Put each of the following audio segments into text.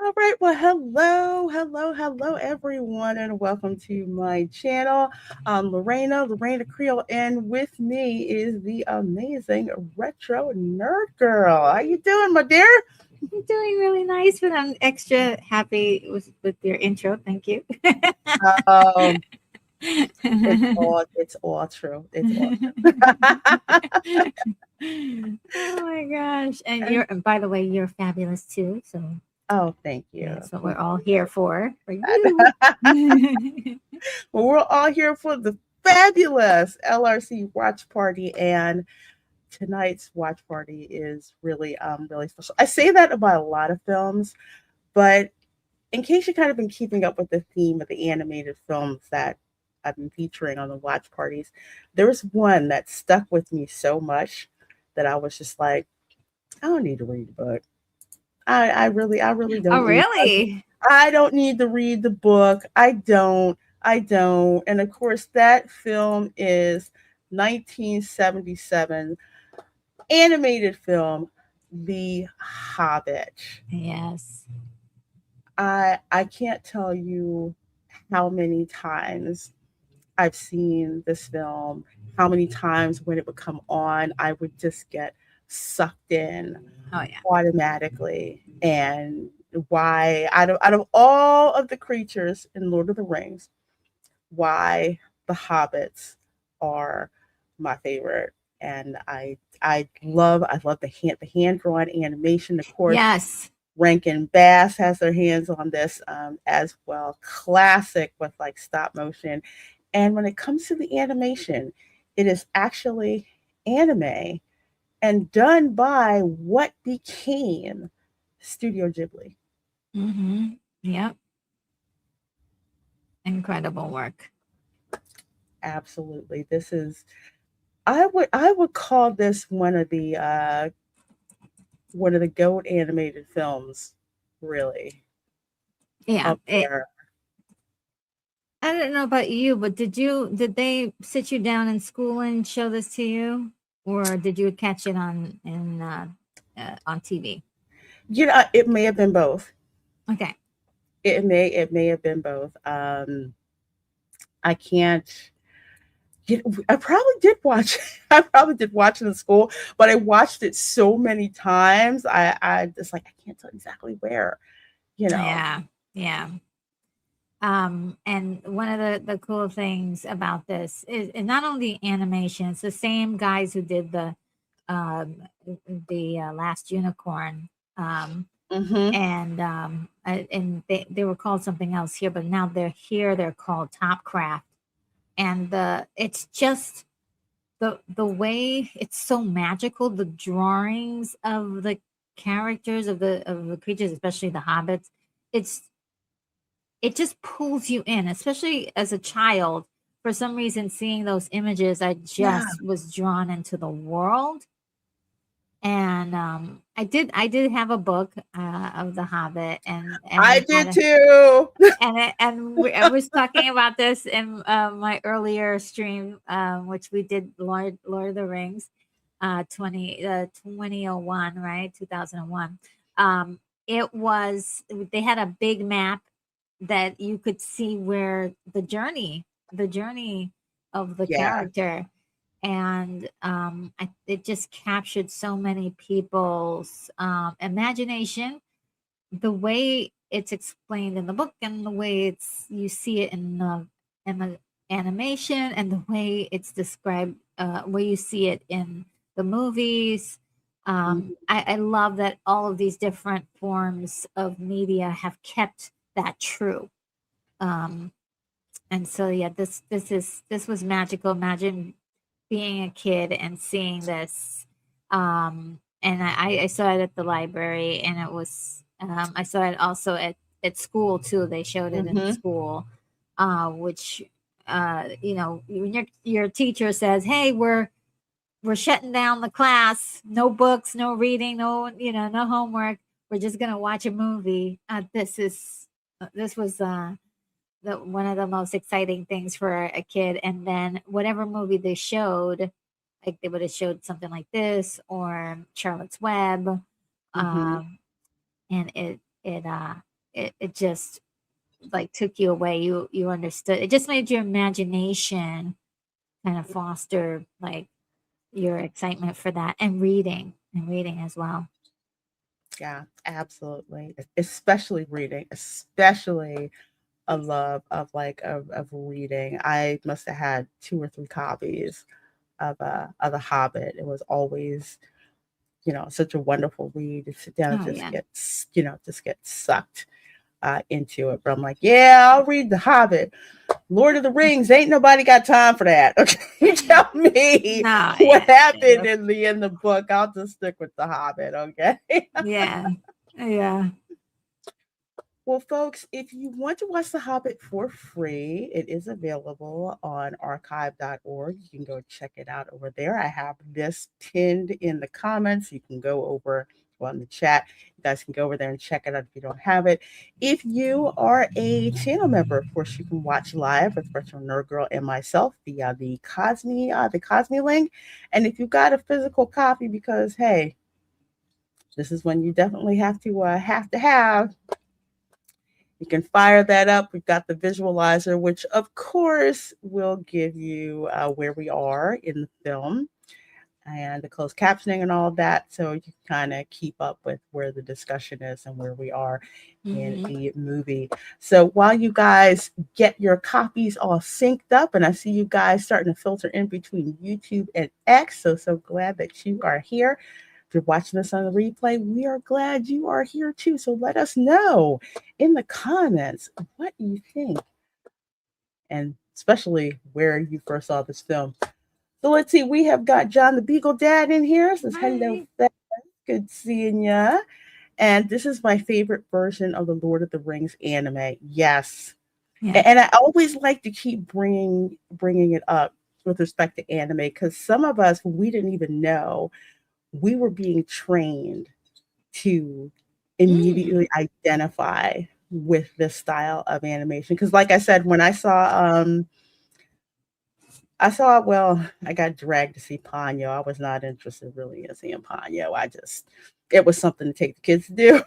All right. Well, hello, everyone, and welcome to my channel. I'm Lorena Creole, and with me is the amazing retro nerd girl. How you doing, my dear? You're doing really nice, but I'm extra happy with your intro. Thank you. Um, it's all true. It's all Oh my gosh. And true. and by the way, you're fabulous too. So Oh, thank you. that's what we're Thank all you. here for you. Well, we're all here for the fabulous LRC watch party, and tonight's watch party is really special. I say that about a lot of films, but in case you kind of been keeping up with the theme of the animated films that I've been featuring on the watch parties, there was one that stuck with me so much that I was just like, I don't need to read the book. I really Oh, don't need. really? I don't need to read the book. I don't. And of course, that film is 1977 animated film, The Hobbit. Yes. I can't tell you how many times I've seen this film, how many times when it would come on, I would just get sucked in Oh, yeah. automatically. And why, out of all of the creatures in Lord of the Rings, why the hobbits are my favorite. And I love the hand drawn animation. Of course, Yes. Rankin Bass has their hands on this as well. Classic with like stop motion. And when it comes to the animation, it is actually anime and done by what became Studio Ghibli. Mm-hmm. Yep. Incredible work. Absolutely. This is I would call this one of the GOAT animated films, really, Yeah. up there. I don't know about you, but did they sit you down in school and show this to you, or did you catch it on TV? It may have been both. Okay. It may have been both. I can't. I probably did watch. I probably did watch it in school, but I watched it so many times. I just like I can't tell exactly where. You know. Yeah, yeah. And one of the cool things about this is not only animation. It's the same guys who did um the Last Unicorn. Um, Hmm. and they were called something else here, but now they're here. They're called Topcraft, and the it's just the way it's so magical. The drawings of the characters of the creatures, especially the hobbits, it's it just pulls you in, especially as a child. For some reason, seeing those images, I Yeah, just was drawn into the world. And I did have a book of the Hobbit, and I we had did a too. I was talking about this in my earlier stream, which we did Lord of the Rings, 2001, right, 2001. It was they had a big map that you could see where the journey of the Yeah. character, and it just captured so many people's imagination, the way it's explained in the book and the way it's you see it in the animation and the way it's described, where you see it in the movies. Mhm. I love that all of these different forms of media have kept that true. um, and so yeah, this was magical. Imagine being a kid and seeing this. And I saw it at the library, and it was I saw it also at school too. They showed it in Mhm. school, which when your teacher says, "Hey, we're shutting down the class. No books, no reading, no homework. We're just gonna watch a movie." This was one of the most exciting things for a kid. And then whatever movie they showed, like they would have showed something like this or Charlotte's Web, Mhm. um, and it it just like took you away. You understood. It just made your imagination kind of foster like your excitement for that, and reading as well. Yeah, absolutely. Especially reading, especially a love of of reading. I must have had 2 or 3 copies of The Hobbit. It was always, such a wonderful read to sit down and Oh just yeah. just get sucked into it. But I'm like, yeah, I'll read The Hobbit. Lord of the Rings, ain't nobody got time for that. Okay, you tell me No, what yeah. happened in the book. I'll just stick with The Hobbit. Okay. Yeah. Yeah. Well, folks, if you want to watch The Hobbit for free, it is available on archive.org. You can go check it out over there. I have this pinned in the comments. You can go over on the chat. You guys can go over there and check it out if you don't have it. If you are a channel member, of course, you can watch live with Virtual Nerd Girl and myself via the Cosme link. And if you've got a physical copy, because hey, this is when you definitely have to have. You can fire that up. We've got the visualizer, which of course will give you where we are in the film and the closed captioning and all of that. So you can kind of keep up with where the discussion is and where we are in the movie. So while you guys get your copies all synced up, and I see you guys starting to filter in between YouTube and X. So glad that you are here. If you're watching this on the replay, we are glad you are here too. So let us know in the comments what you think, and especially where you first saw this film. So let's see, we have got John the Beagle Dad in here. Says hello, good seeing ya. And this is my favorite version of the Lord of the Rings anime. Yes, Yeah. and I always like to keep bringing it up with respect to anime, because some of us, we didn't even know, we were being trained to immediately identify with this style of animation. Because like I said, when I saw, well, I got dragged to see Ponyo. I was not interested really in seeing Ponyo. It was something to take the kids to do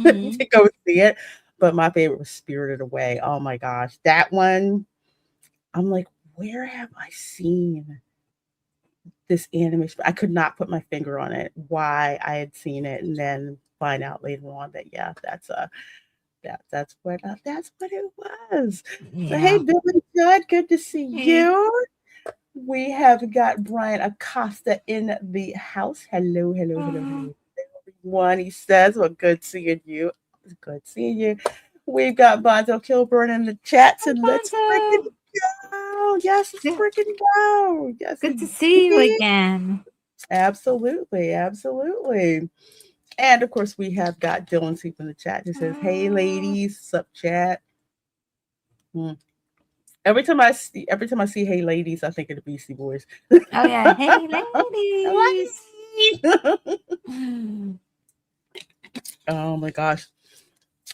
to go see it. But my favorite was Spirited Away. Oh my gosh, that one, I'm like, where have I seen this animation? I could not put my finger on it, why I had seen it, and then find out later on that yeah, that's what it was. So hey, Yeah. Bill and Judd, good to see Hey. you. We have got Brian Acosta in the house. Hello, hello, hello, hello, everyone. He says, well, good seeing you. Good seeing you. We've got Bonzo Kilburn in the chat. So let's freaking go. Yes, let's freaking go. Yes, good to see you again. Absolutely, absolutely. And of course, we have got Dylan Sleep in the chat. He says, hey, ladies, sup, chat. Every time I see "Hey Ladies," I think of the Beastie Boys. Oh yeah, hey ladies. Oh my gosh.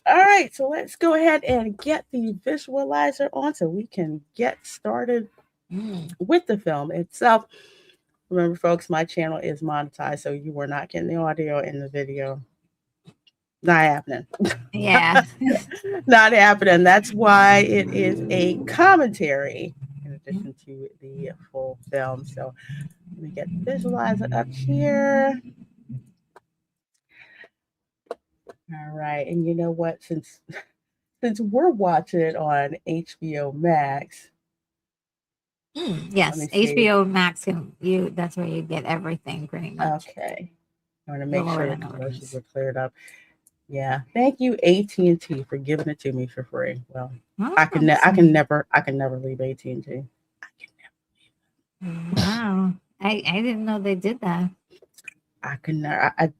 All right, so let's go ahead and get the visualizer on so we can get started with the film itself. Remember, folks, my channel is monetized, so you are not getting the audio in the video. Not happening. Yeah. Not happening. That's why it is a commentary in addition to the full film. So let me get the visualizer up here. All right, and you know what? Since we're watching it on HBO Max, yes, HBO Max. That's where you get everything pretty much. Okay, I want to make sure the commercials are cleared up. Yeah, thank you AT&T for giving it to me for free. Well, I can never leave AT&T. Wow, I didn't know they did that. I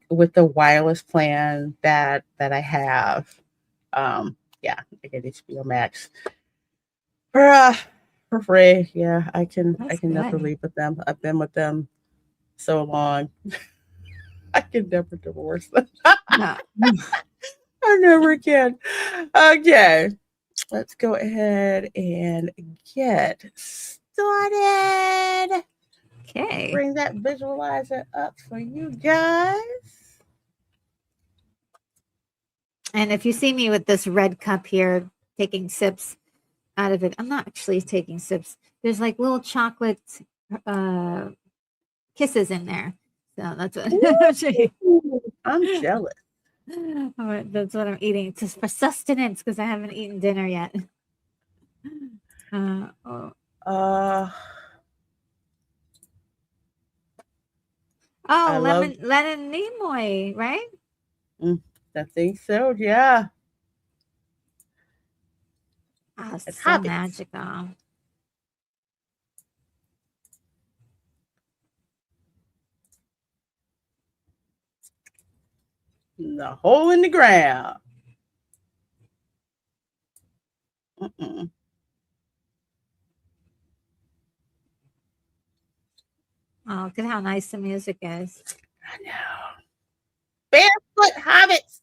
with the wireless plan that I have. Yeah, I get HBO Max for free. Yeah, I can never leave with them. I've been with them so long. I can never divorce them. No. I never can. Okay, let's go ahead and get started. Okay. Bring that visualizer up for you guys. And if you see me with this red cup here, taking sips out of it, I'm not actually taking sips. There's like little chocolate uh, kisses in there. So that's what Ooh, I'm jealous. that's what I'm eating. It's just for sustenance because I haven't eaten dinner yet. Oh, Uh, I love lemon Nimoy, right? mm, I think so. Yeah, Oh, it's so hobbits. magical. The hole in the ground. Mm-mm. Oh, look at how nice the music is. I know. Barefoot hobbits.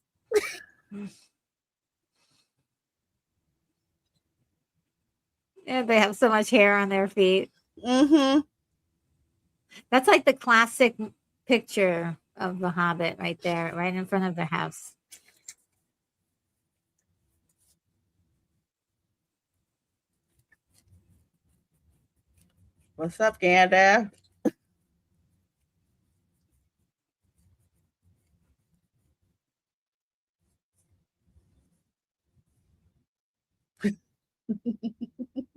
Yeah, they have so much hair on their feet. Mm-hmm. That's like the classic picture of the Hobbit right there, right in front of the house. What's up, Gandalf?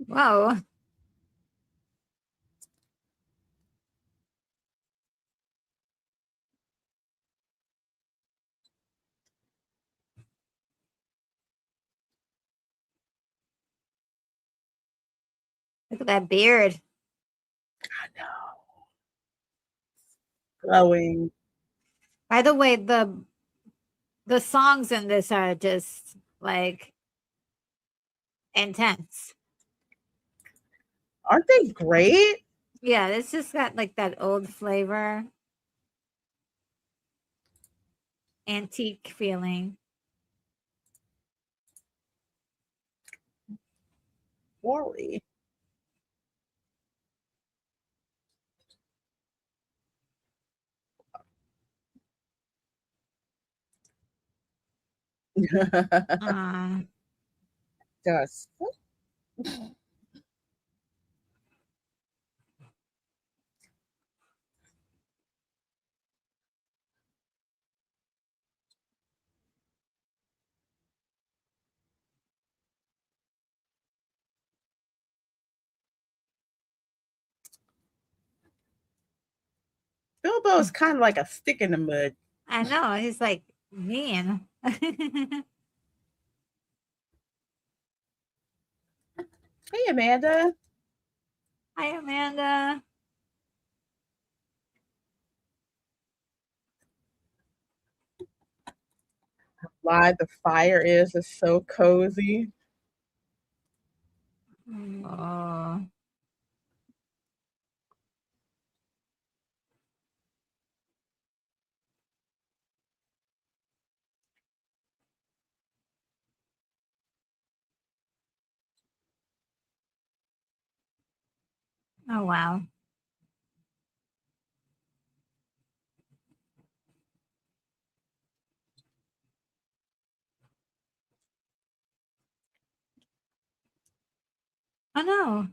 Whoa. Look at that beard. I know. Glowing. By the way, the songs in this are just like intense. Aren't they great? Yeah, it's just got like that old flavor, antique feeling. Wally. Uh, Just Bilbo's kind of like a stick in the mud. I know, he's like mean. Hey, Amanda. Hi, Amanda. Why the fire is so cozy. Oh, oh wow. Oh no.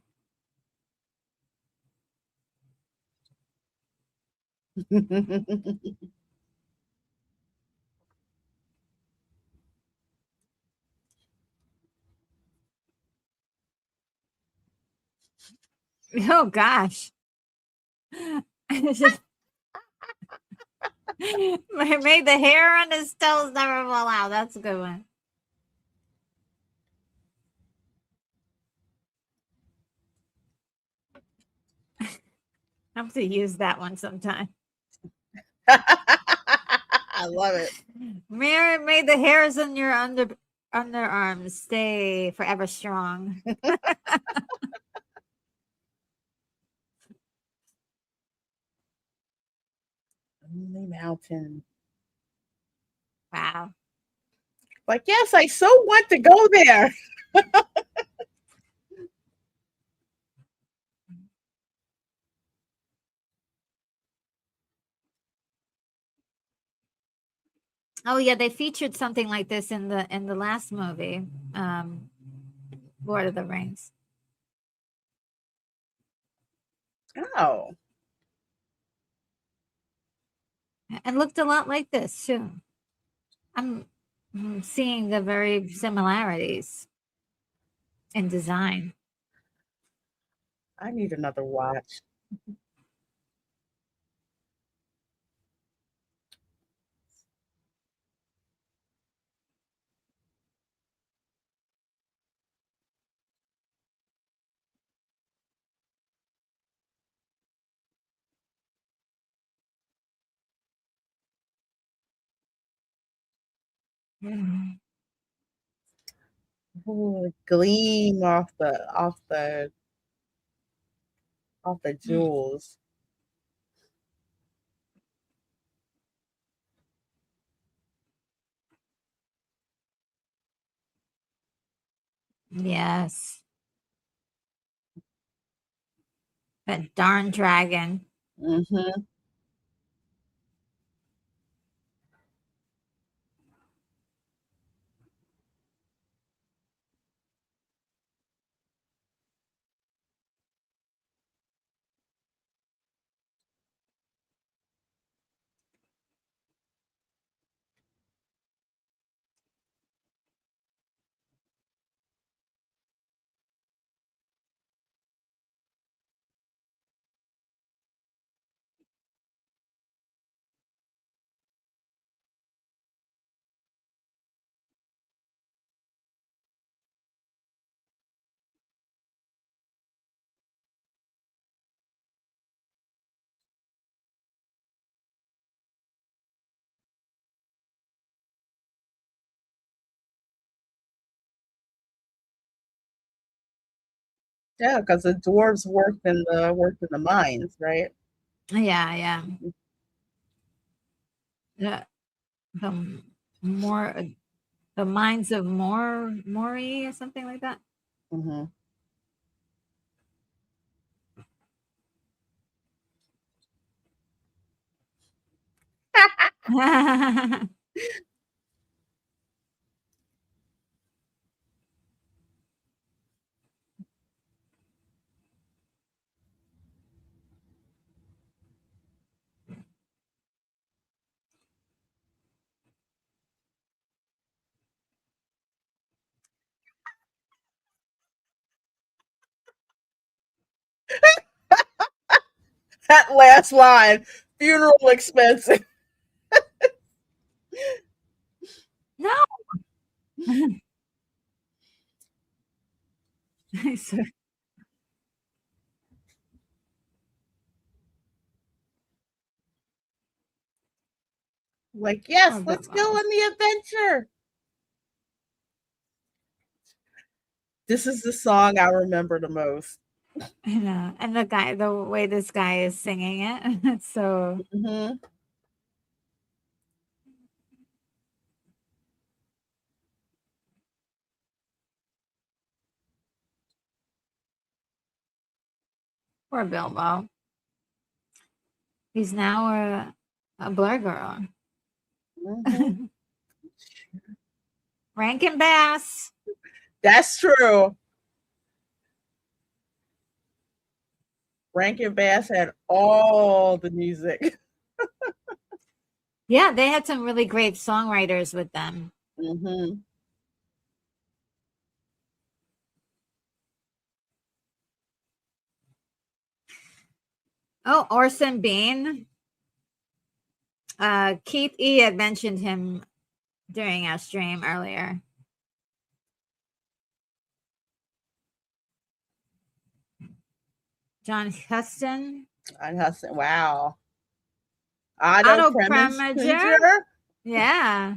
Oh gosh. Made the hair on his toes never fall out. That's a good one. I have to use that one sometime. I love it. May the hairs on your underarms stay forever strong. Lonely Mountain. Wow. Like, yes, I so want to go there. Oh yeah, they featured something like this in the last movie, Lord of the Rings. Oh, And looked a lot like this too. I'm seeing the very similarities in design. I need another watch. Mhm. Ooh, gleam off the jewels. Yes, that darn dragon. Mm-hmm. Yeah, because the dwarves worked in the mines, right? Yeah, yeah. The, the more the mines of Mori or something like that. Mm-hmm. That last line, funeral expenses. No. So- Like, yes, Poor let's go Bilbo. on the adventure. This is the song I remember the most. I know. And the way this guy is singing it, it's so Mm-hmm. poor Bilbo. He's now a blur girl. Mm-hmm. Rankin Bass. That's true. Rankin Bass had all the music. Yeah, they had some really great songwriters with them. Mm-hmm. Oh, Orson Bean. Keith E had mentioned him during our stream earlier. John Huston. And Hudson, wow. Otto Otto Preminger. Preminger. Yeah.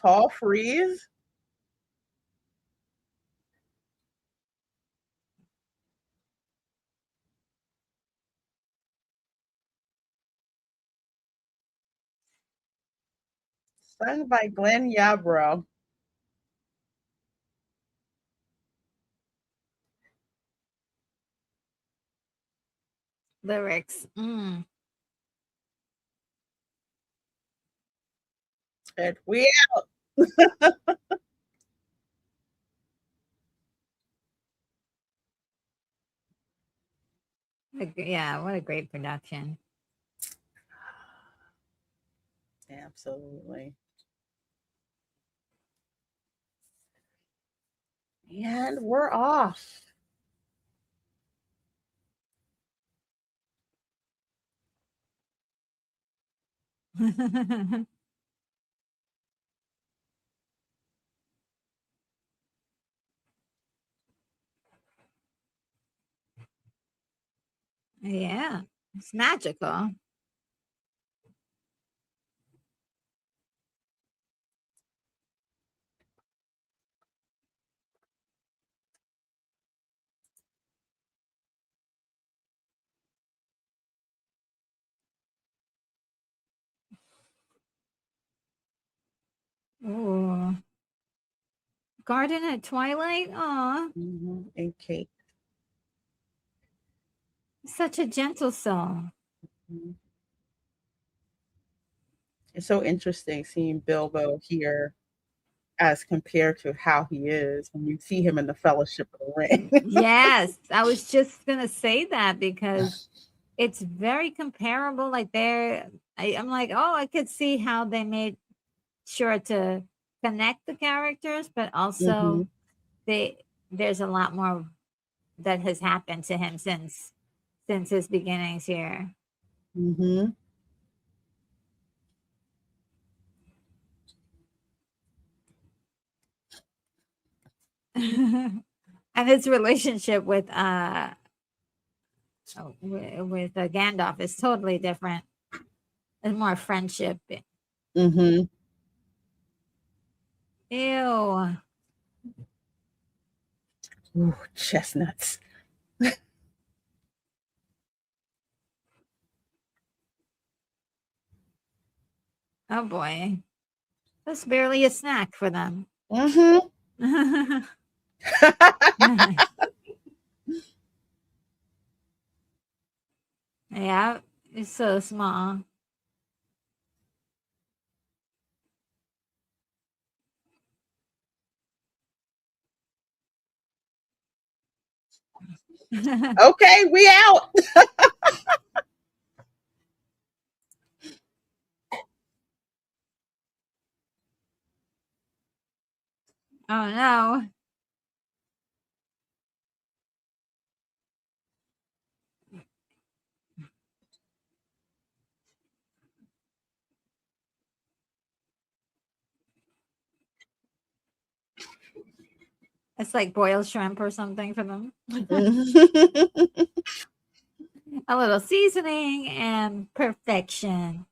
Paul Frees. Sung by Glenn Yarbrough. Lyrics. And we Yeah, what a great production. absolutely. And we're off. Yeah, it's magical. Ooh. Garden at Twilight. Aw, And Kate. such a gentle soul. Mhm. It's so interesting seeing Bilbo here as compared to how he is when you see him in the Fellowship of the Ring. Yes, I was just gonna say that because it's very comparable. Like I'm like, oh, I could see how they made sure to connect the characters, but hmm also there's a lot more that has happened to him since his beginnings here. hmm And his relationship with Gandalf is totally different. It's more friendship. hmm Ew. Ooh, chestnuts. Oh boy. That's barely a snack for them. hmm Yeah, it's so small. Okay, we out. Oh no. It's like boiled shrimp or something for them. Mhm. A little seasoning and perfection.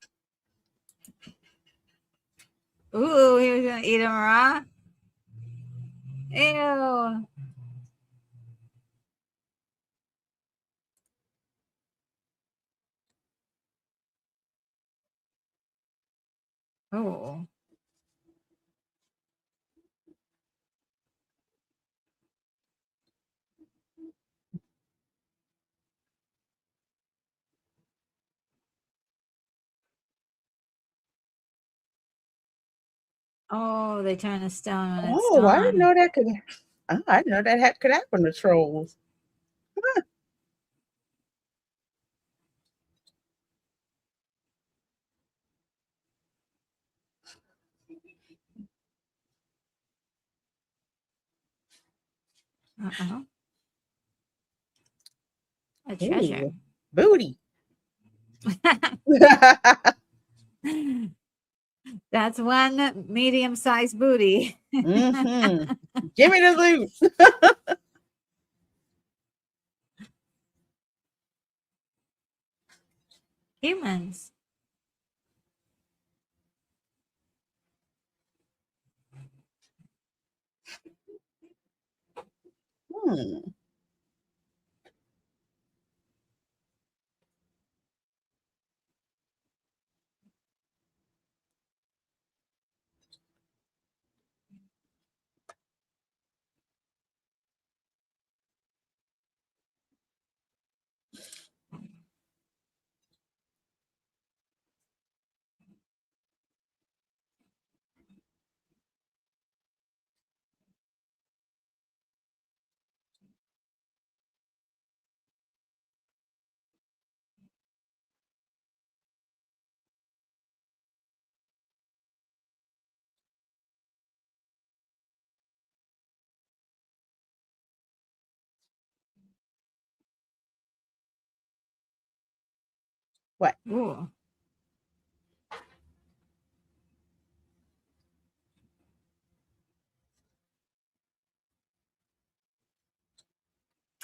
Ooh, he was gonna eat them raw. Ew. Oh. Oh, they turn to stone when it's Oh, I didn't gone. know that could. Oh, I didn't know that could happen to trolls. Uh-oh. A treasure. Ooh, booty. That's one medium-sized booty. hmm Give me the loot. Humans. Hmm. What? Ooh.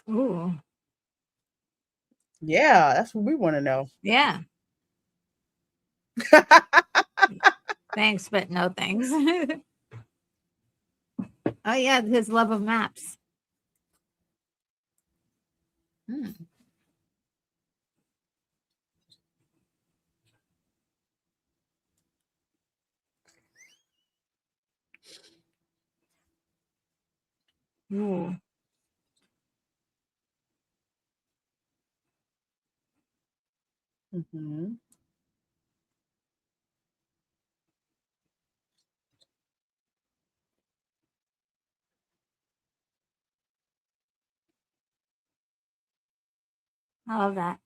Ooh. Yeah, that's what we want to know. Yeah. Thanks, but no thanks. Oh yeah, his love of maps. Hmm. Ooh. Mm-hmm. I love that.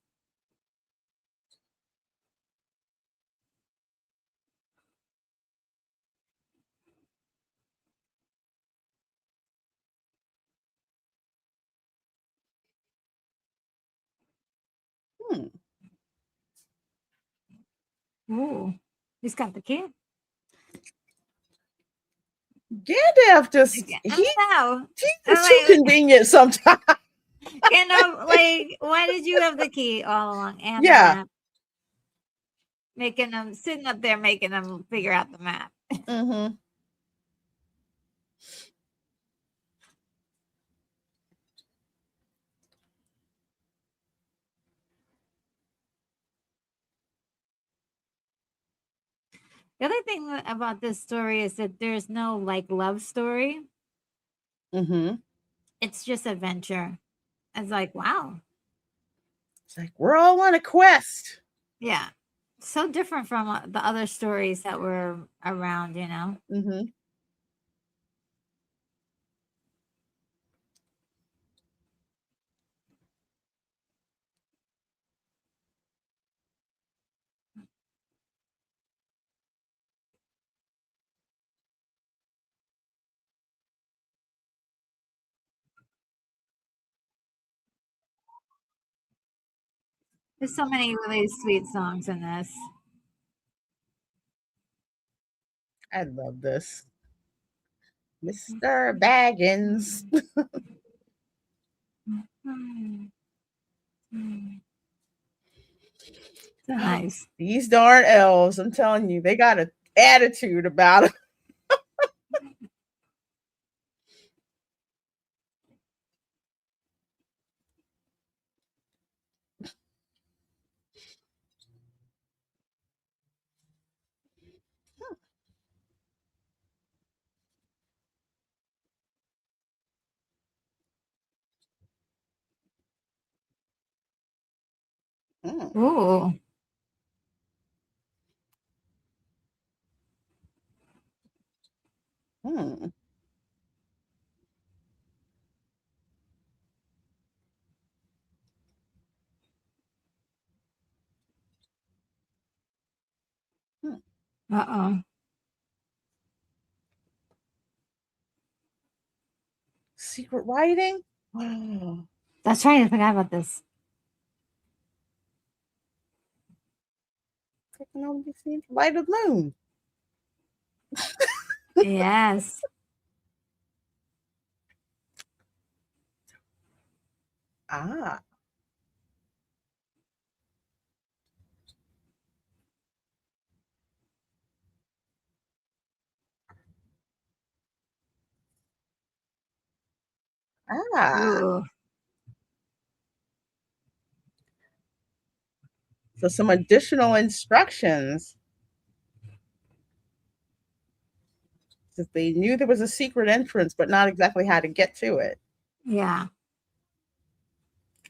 Hmm. Ooh. He's got the key. Gandalf just I know. he's too convenient sometimes. Like, why did you have the key all along and the Yeah. map? Making them sitting up there, making them figure out the map. Mm-hmm. The other thing about this story is that there's no like love story. Mm-hmm. It's just adventure. It's like, wow. It's like we're all on a quest. Yeah. So different from the other stories that were around, Mm-hmm. There's so many really sweet songs in this. I love this. Mr. Baggins. So nice. These darn elves, I'm telling you, they got an attitude about it. Hmm. Ooh. Hmm. Hmm. Uh-oh. Secret writing? Oh, That's right. I forgot about this. technology seems light of the moon. Yes. Ah. Ah. Ooh. So some additional instructions. If they knew there was a secret entrance, but not exactly how to get to it. Yeah.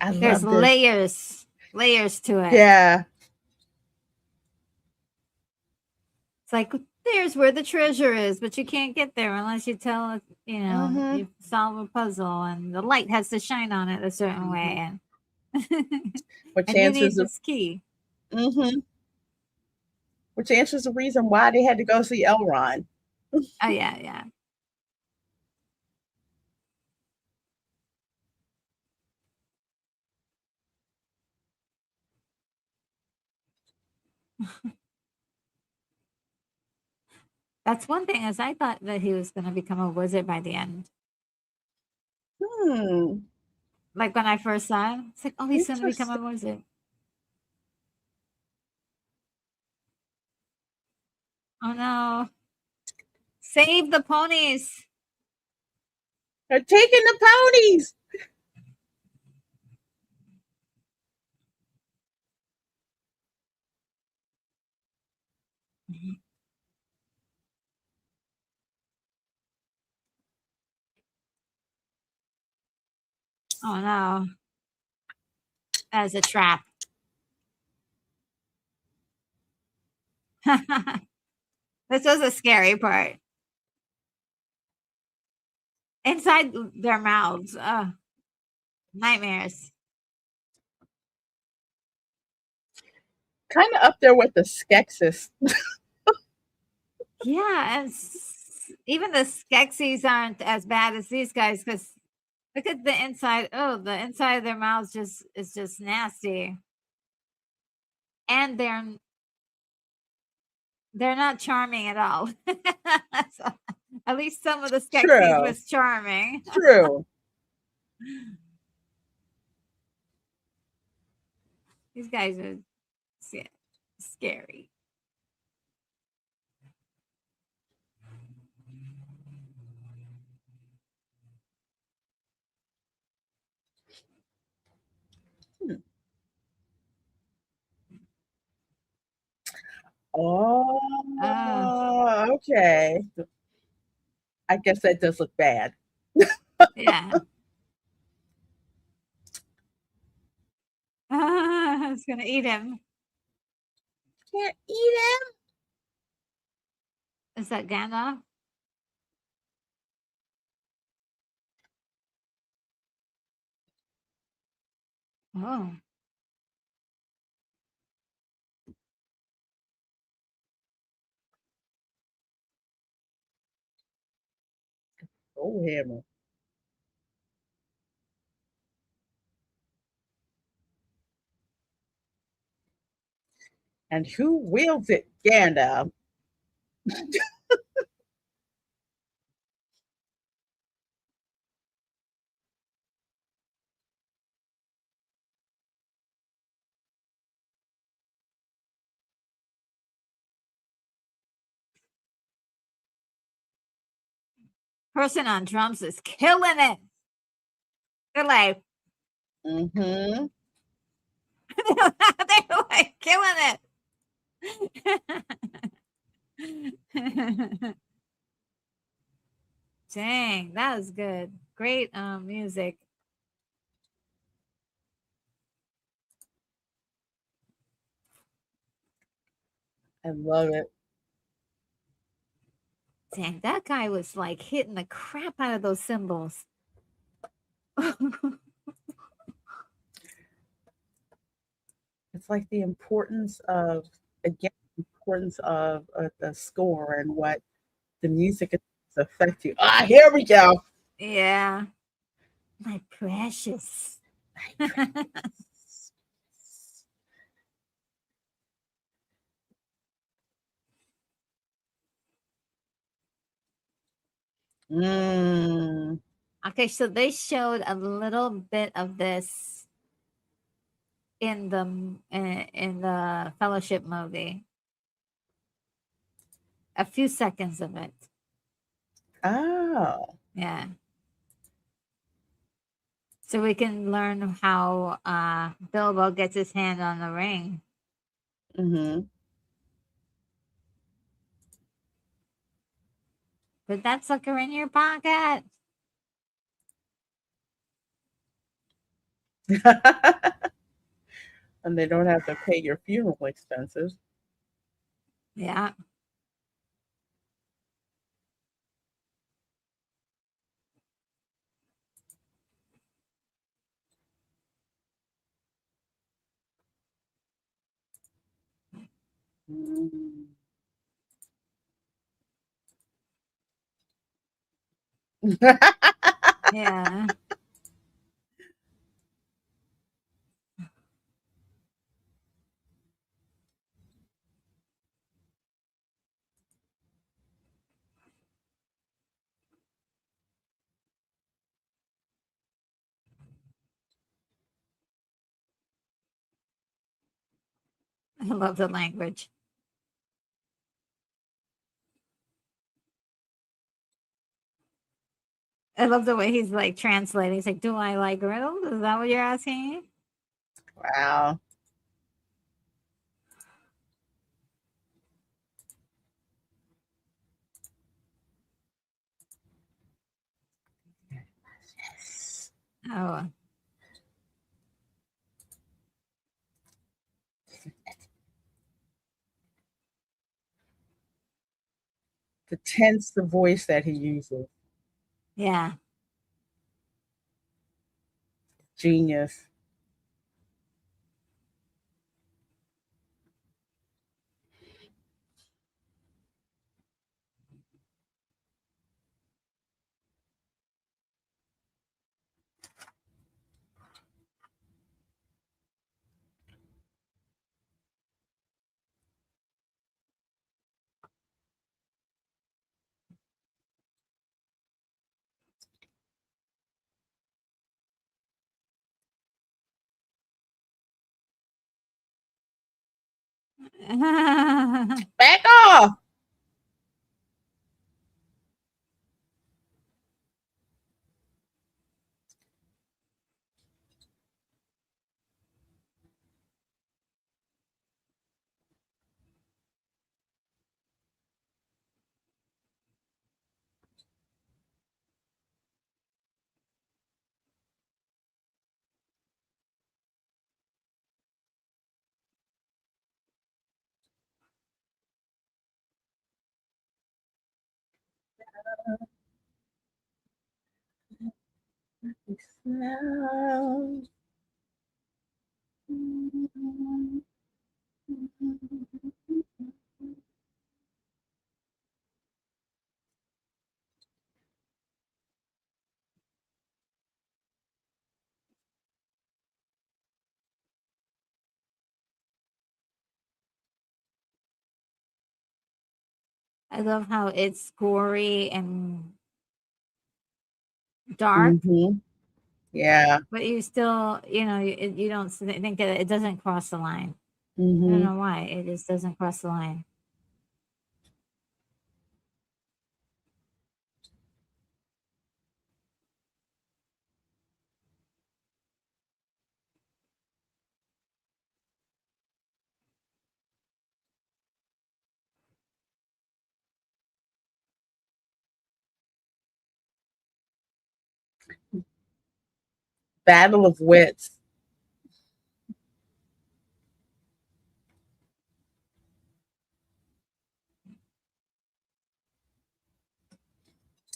I There's love this. layers to it. Yeah. It's like there's where the treasure is, but you can't get there unless you tell it, Mm-hmm. you solve a puzzle and the light has to shine on it a certain way Mm-hmm. and Which and you answers need the this key. mm-hmm. Which answers the reason why they had to go see Elrond. Oh yeah, yeah. That's one thing, as I thought that he was going to become a wizard by the end. Like when I first saw him, it's like, oh, he's going to become a wizard. Oh no. Save the ponies. They're taking the ponies. Oh no. As a trap. This was a scary part. Inside their mouths. Nightmares. Kind of up there with the Skeksis. Yeah, and even the Skeksis aren't as bad as these guys because look at the inside. Oh, the inside of their mouths is just nasty. And they're not charming at all. So, at least some of the Skeksis was charming. True. These guys are scary. Oh, okay. I guess that does look bad. Yeah. It's gonna eat him. Can't eat him. Is that Gandalf? Oh. Oh, hammer. And who wields it? Gandalf. Person on drums is killing it. They're like, Mm-hmm. they're like killing it. Dang, that was good. Great music. I love it. Dang, that guy was like hitting the crap out of those cymbals. It's like the importance of, again, the importance of the score and what the music affect you. Ah, here we go. Yeah. My precious. Okay, so they showed a little bit of this in the Fellowship movie. A few seconds of it. Oh. Yeah. So we can learn how Bilbo gets his hand on the ring. Mm-hmm. Put that sucker in your pocket. And they don't have to pay your funeral expenses. Yeah. Yeah. I love the language. I love the way he's like translating. He's like, "Do I like riddles? Is that what you're asking?" Wow. Yes. Oh, The tense the voice that he uses. yeah. Genius. Back off. I love how it's gory and dark, Mm-hmm. Yeah. but you still, you don't think that it doesn't cross the line. I don't Mm-hmm. know why it just doesn't cross the line. Battle of wits.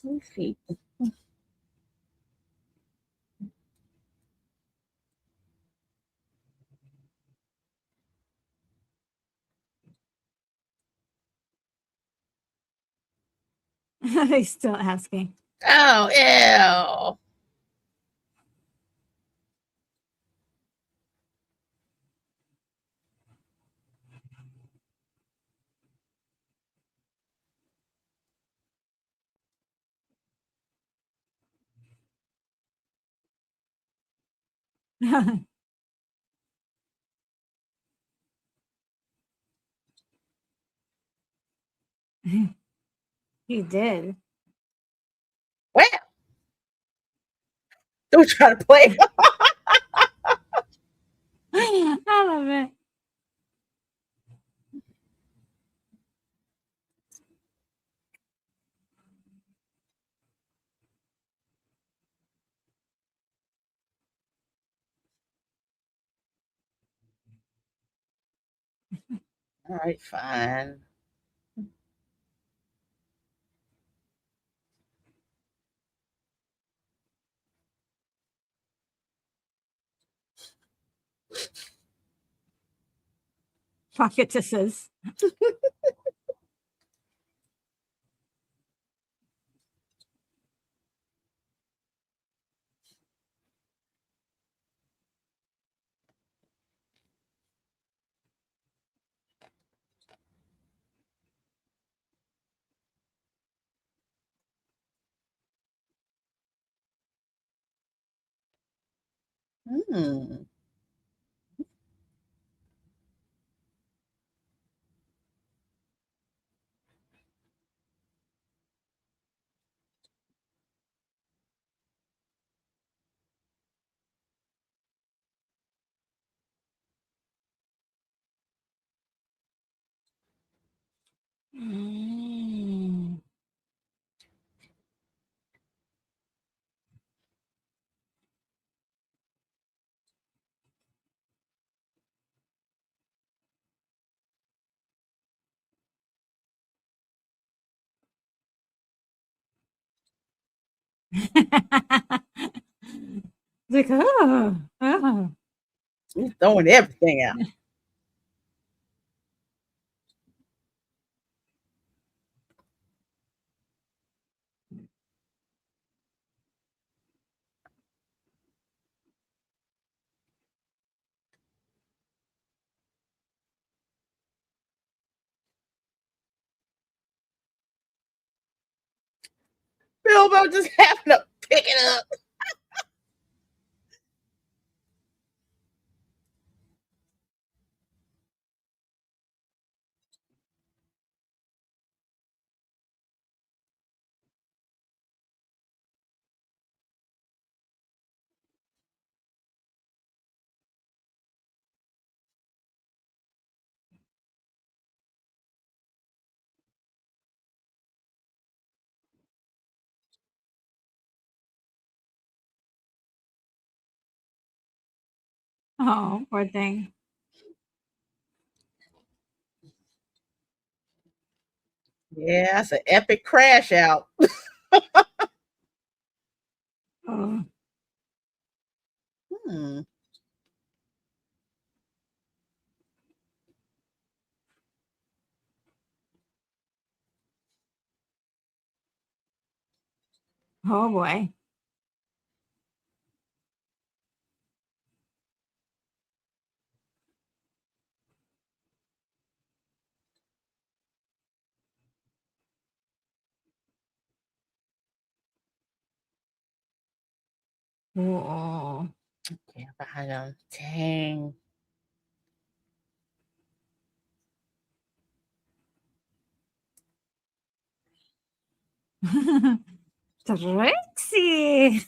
Let me see. He's still asking. Oh, ew. He did. Well, don't try to play. I love it. All right, fine. Pocketesses. Hmm. Mm. Like, oh, oh. He's throwing everything out. Bilbo just having to pick it up. Oh, poor thing. Yeah, that's an epic crash out. Oh, Hmm. oh boy. Oh. Yeah, behind him. Dang. Trixie.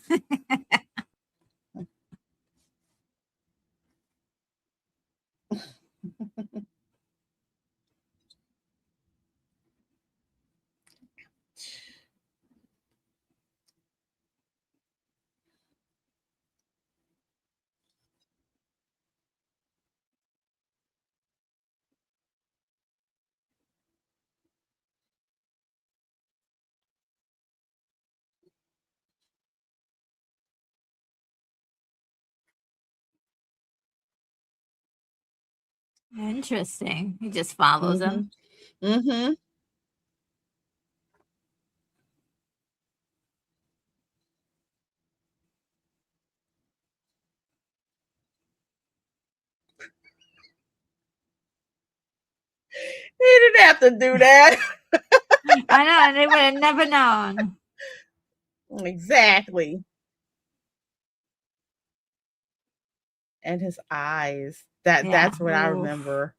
Interesting. He just follows Mm-hmm. him. Mm-hmm. He didn't have to do that. I know, and they would have never known. Exactly. And his eyes. Yeah. That's what I Oof. remember.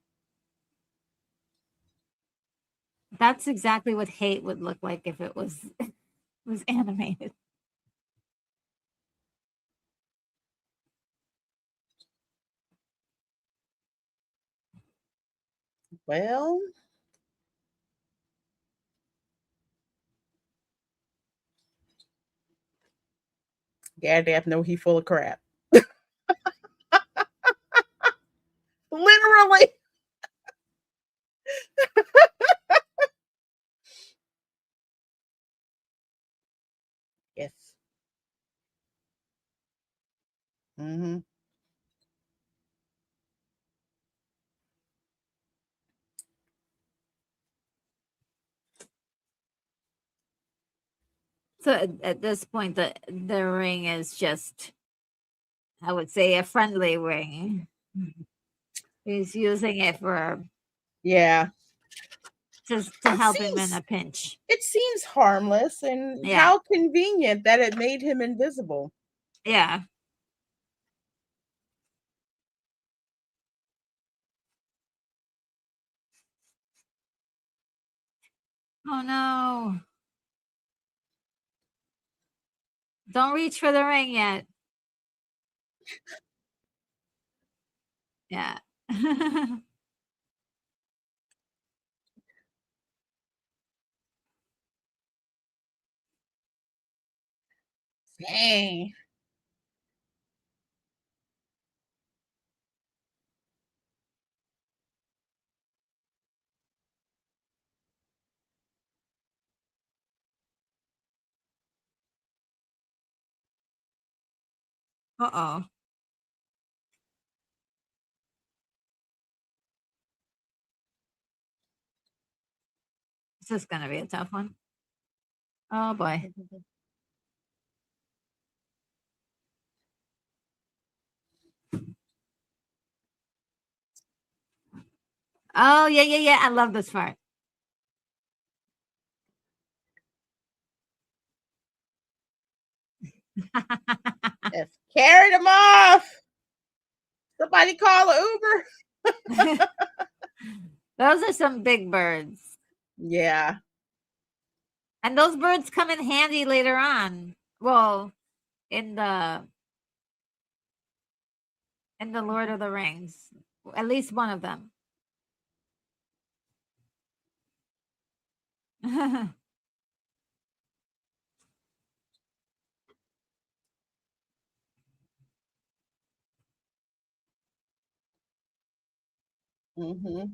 That's exactly what hate would look like if it was animated. Well, Gandalf know he full of crap. Literally. Yes. Mm-hmm. So at this point, the ring is just, I would say, a friendly ring. He's using it for Yeah. just to It help him in seems a pinch. it seems harmless, and Yeah. how convenient that it made him invisible. Yeah. Oh no. Don't reach for the ring yet. Yeah. Dang. Uh-oh. This is going to be a tough one. Oh, boy. Oh, yeah, yeah, yeah. I love this part. Just carried him off. Somebody call an Uber. Those are some big birds. Yeah. And those birds come in handy later on. Well, in the Lord of the Rings. At least one of them. Mm-hmm.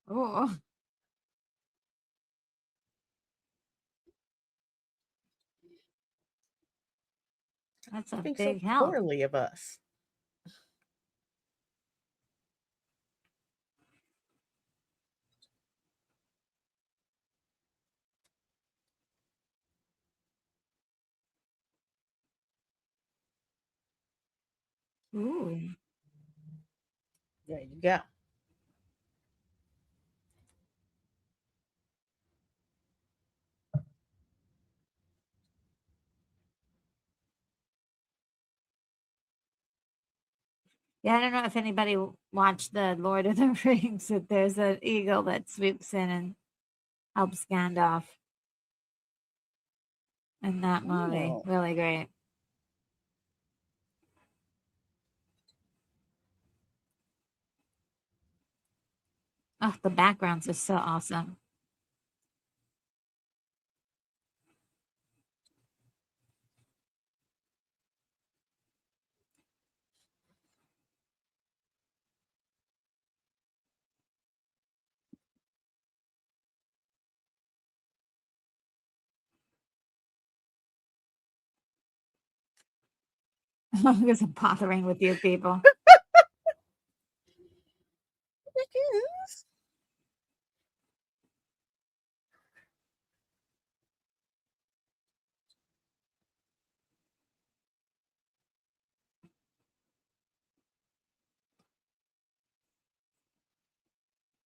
Oh, that's a Think so big help. poorly of us. Ooh. There you go. Yeah, I don't know if anybody watched the Lord of the Rings, but there's an eagle that swoops in and helps Gandalf in that movie. Oh. Really great. Oh, the backgrounds are so awesome. Because I'm bothering with you people.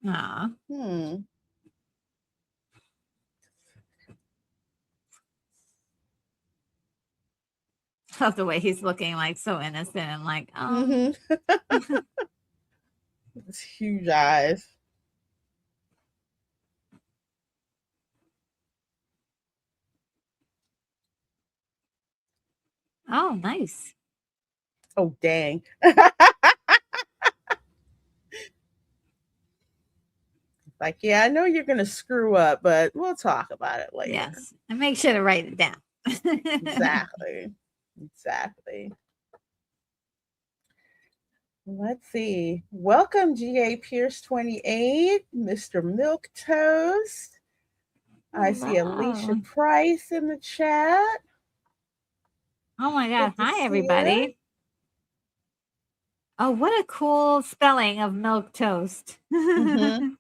Aw. Hmm. Love the way he's looking like so innocent and like, oh. Mm-hmm. It's huge eyes. Oh, nice. Oh dang. Like, yeah, I know you're gonna screw up, but we'll talk about it later. Yes. And make sure to write it down. Exactly. Exactly. Let's see. Welcome, GA Pierce 28, Mr. Milk Toast. I see Alicia Hello. Price in the chat. Oh my God. Good to Hi, see you. everybody. Oh, what a cool spelling of milk toast. Mm-hmm.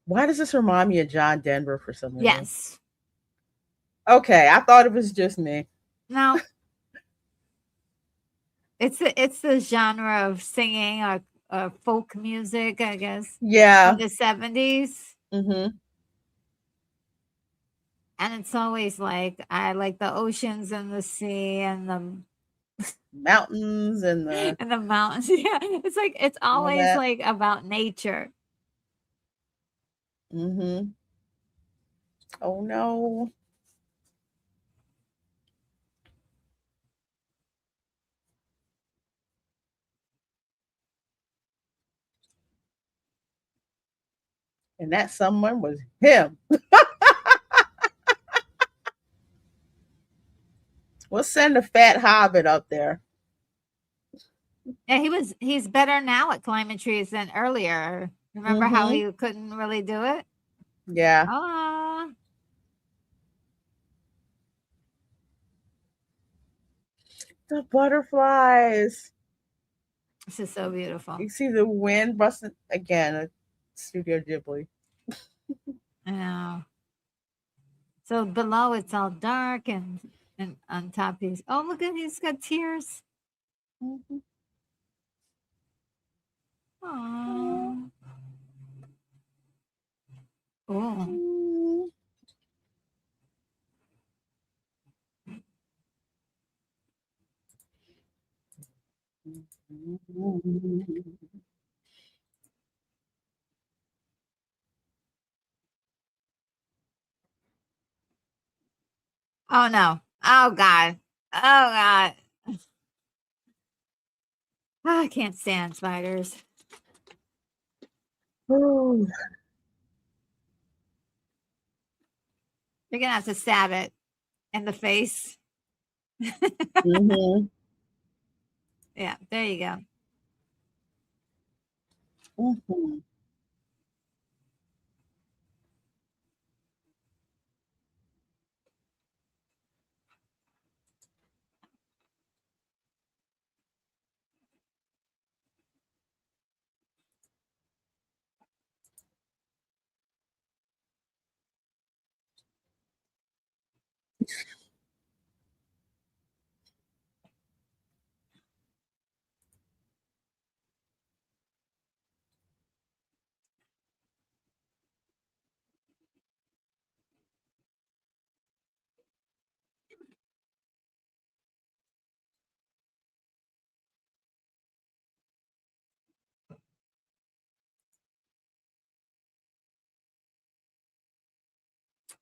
Why does this remind me of John Denver for some reason? Yes. Okay, I thought it was just me. No. It's the genre of singing or folk music, I guess, Yeah. in the 70s. Mm-hmm. And it's always like I like the oceans and the sea and mountains and And the mountains. Yeah, it's like it's all always that. like about nature. Mm-hmm. Oh no. And that someone was him. We'll send the fat hobbit up there. Yeah, he's better now at climbing trees than earlier. Remember how Mm-hmm. he couldn't really do it? Yeah. Ah, The butterflies. this is so beautiful. You see the wind busting again. Studio Ghibli. I know. So below it's all dark and on top he's oh look at he's got tears. Mm-hmm. Aww. Oh. Oh no. Oh God. Oh God. Oh, I can't stand spiders. Ooh. You're gonna have to stab it in the face. Mm-hmm. Yeah, there you go. Mm-hmm.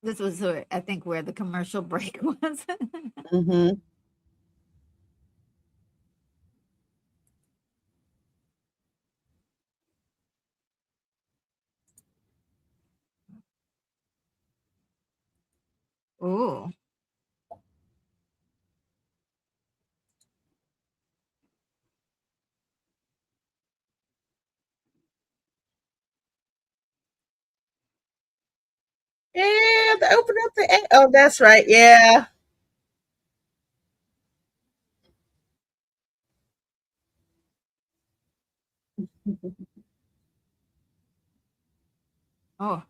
This was I think where the commercial break was. Mm-hmm. Ooh. Yeah, they opened up the. Oh, that's right. Yeah. Oh.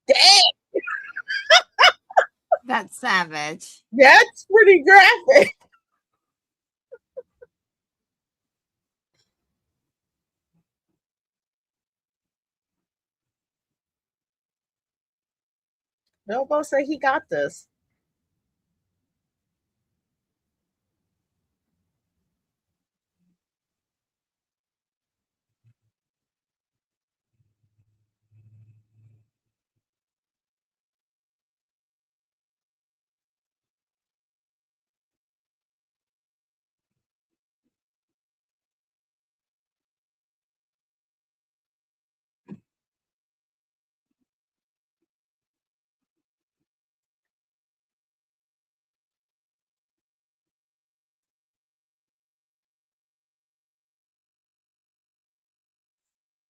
Dang, That's savage. that's pretty graphic. Bilbo said he got this.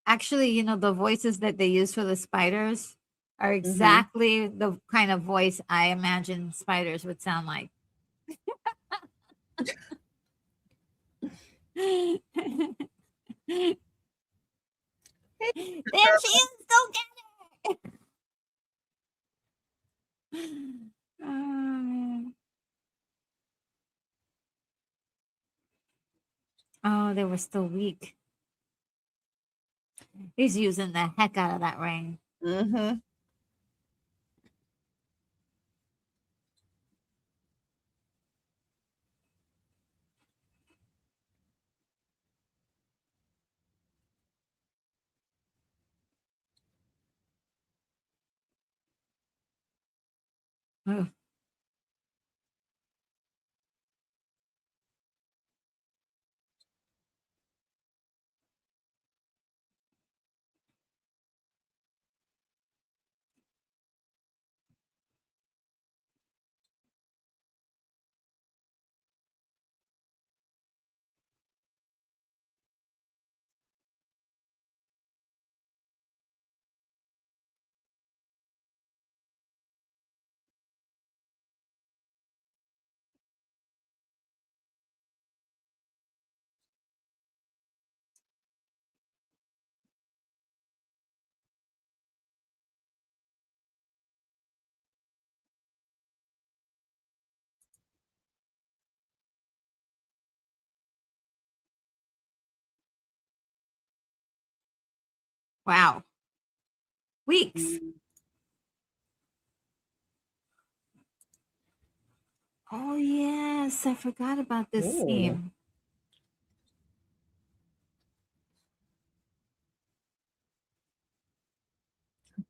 Actually, the voices that they use for the spiders are Mm-hmm. exactly the kind of voice I imagine spiders would sound like. There she is. Go get her. Oh, man. Oh, they were still weak. He's using the heck out of that ring. Mm-hmm. Oh, wow. Weeks. Oh, yes. I forgot about this Ooh. scene.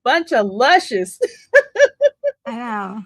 Bunch of luscious. I know.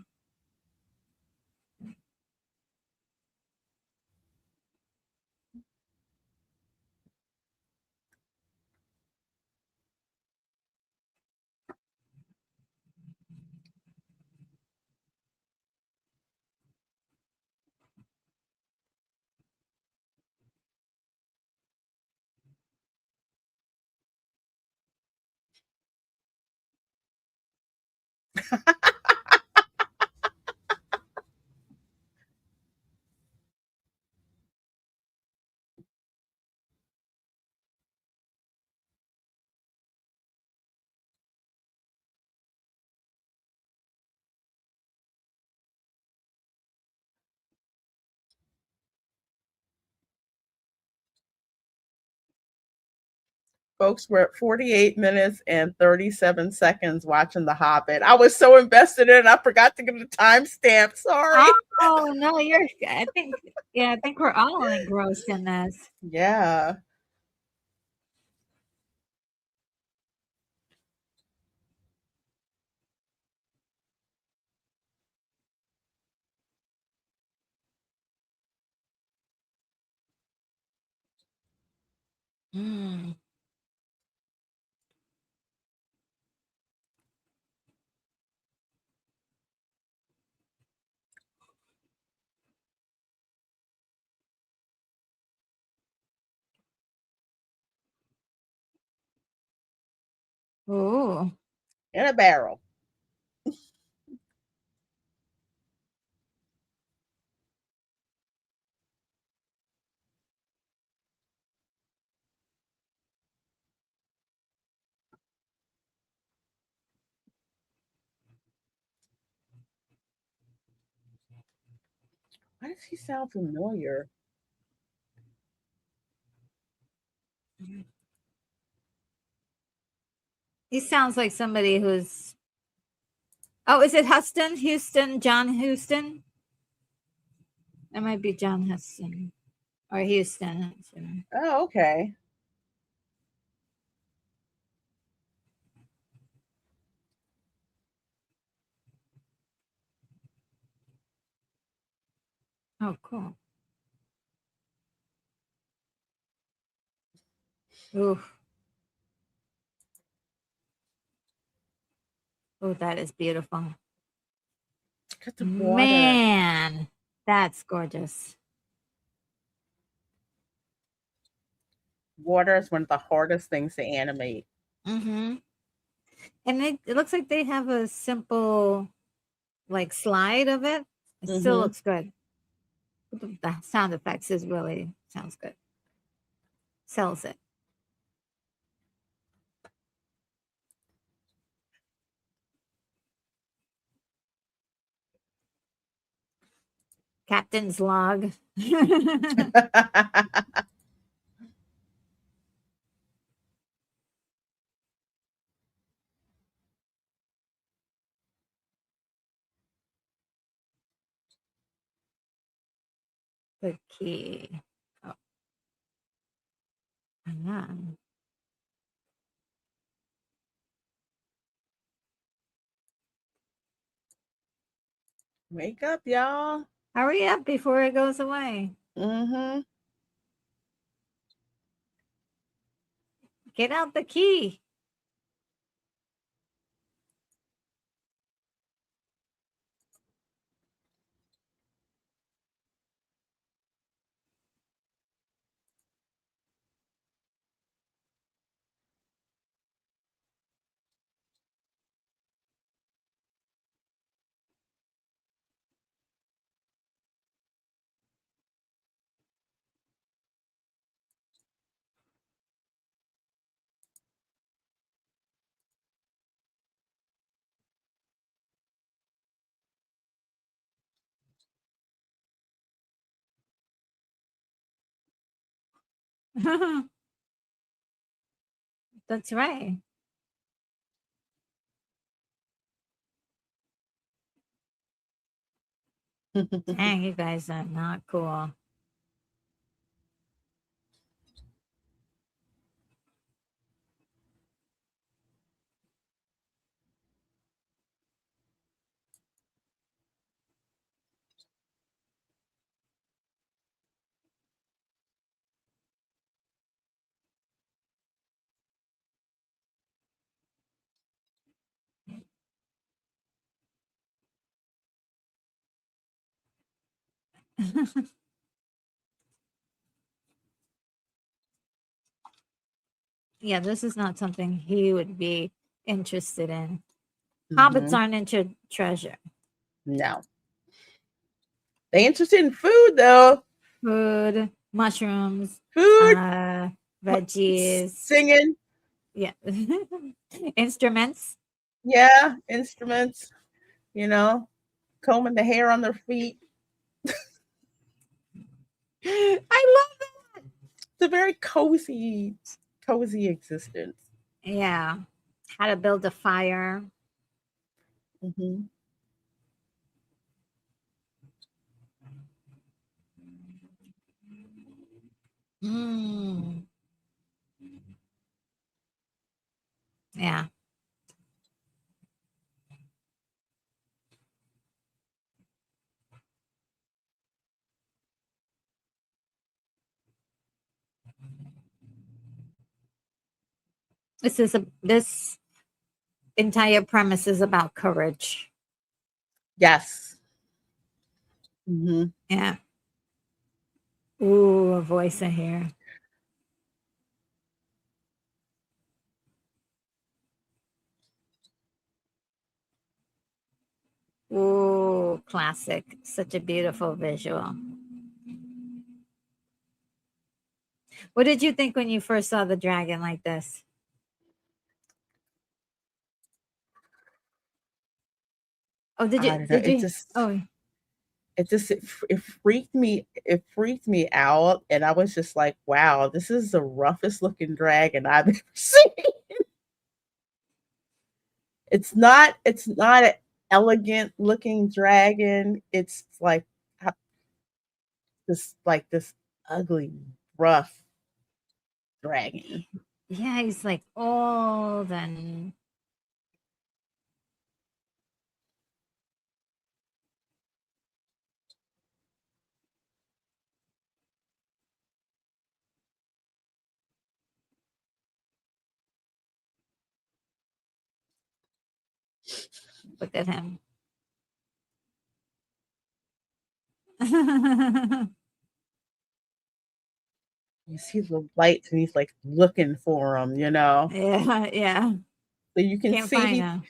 Folks, we're at 48 minutes and 37 seconds watching The Hobbit. I was so invested in it, I forgot to give the timestamp. Sorry. Oh, no, I think we're all engrossed in this. Yeah. Mm. Oh, In a barrel. Why does he sound familiar? he sounds like somebody who's. Oh, is it Huston? Houston? John Houston? That might be John Huston or Houston. Oh, okay. Oh, cool. Ooh. Oh, that is beautiful. Got the water. Man, that's gorgeous. Water is one of the hardest things to animate. Mm-hmm. And it looks like they have a simple like slide of it. It still Mm-hmm. looks good. The sound effects is really sounds good. Sells it. Captain's log. The key. Oh, yeah. Wake up, y'all. Hurry up before it goes away. Mm-hmm. Get out the key. That's right. Dang, you guys are not cool. Yeah, this is not something he would be interested in. Hobbits aren't into treasure. No. They interested in food though. Food, mushrooms, Food, veggies. singing. Yeah. Instruments. Yeah, instruments. You know, combing the hair on their feet. I love that. It's a very cozy existence. Yeah. How to build a fire. Mm-hmm. Mm. Yeah. This entire premise is about courage. Yes. Mm-hmm. Yeah. Ooh, a voice in here. Ooh, classic. Such a beautiful visual. What did you think when you first saw the dragon like this? Oh, I don't know. did you oh It freaked me out, and I was just like, wow, this is the roughest looking dragon I've ever seen. It's not an elegant looking dragon. It's this ugly, rough dragon. yeah, he's like old and look at him. You see the lights, and he's like looking for them. Yeah, yeah. So you can Can't see find him.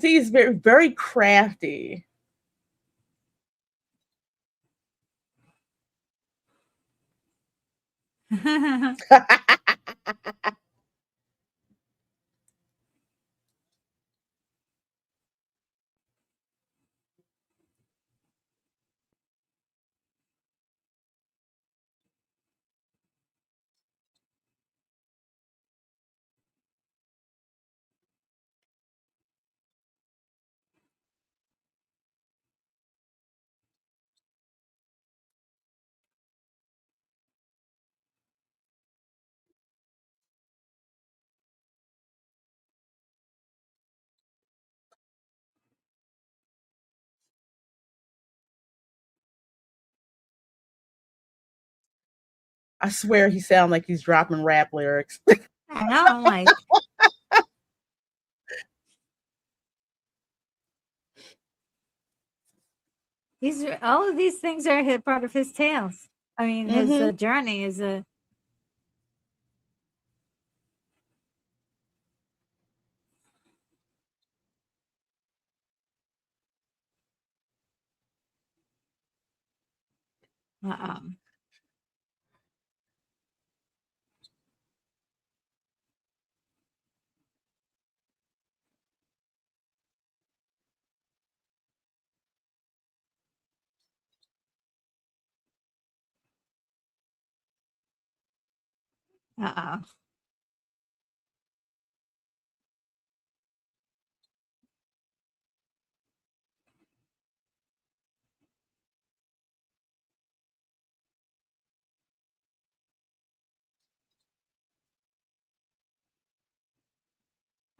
he's very very crafty. I swear he sounds like he's dropping rap lyrics. I know. I'm like, all of these things are part of his tales. I mean, his Mm-hmm. journey is a. Uh oh. Oh.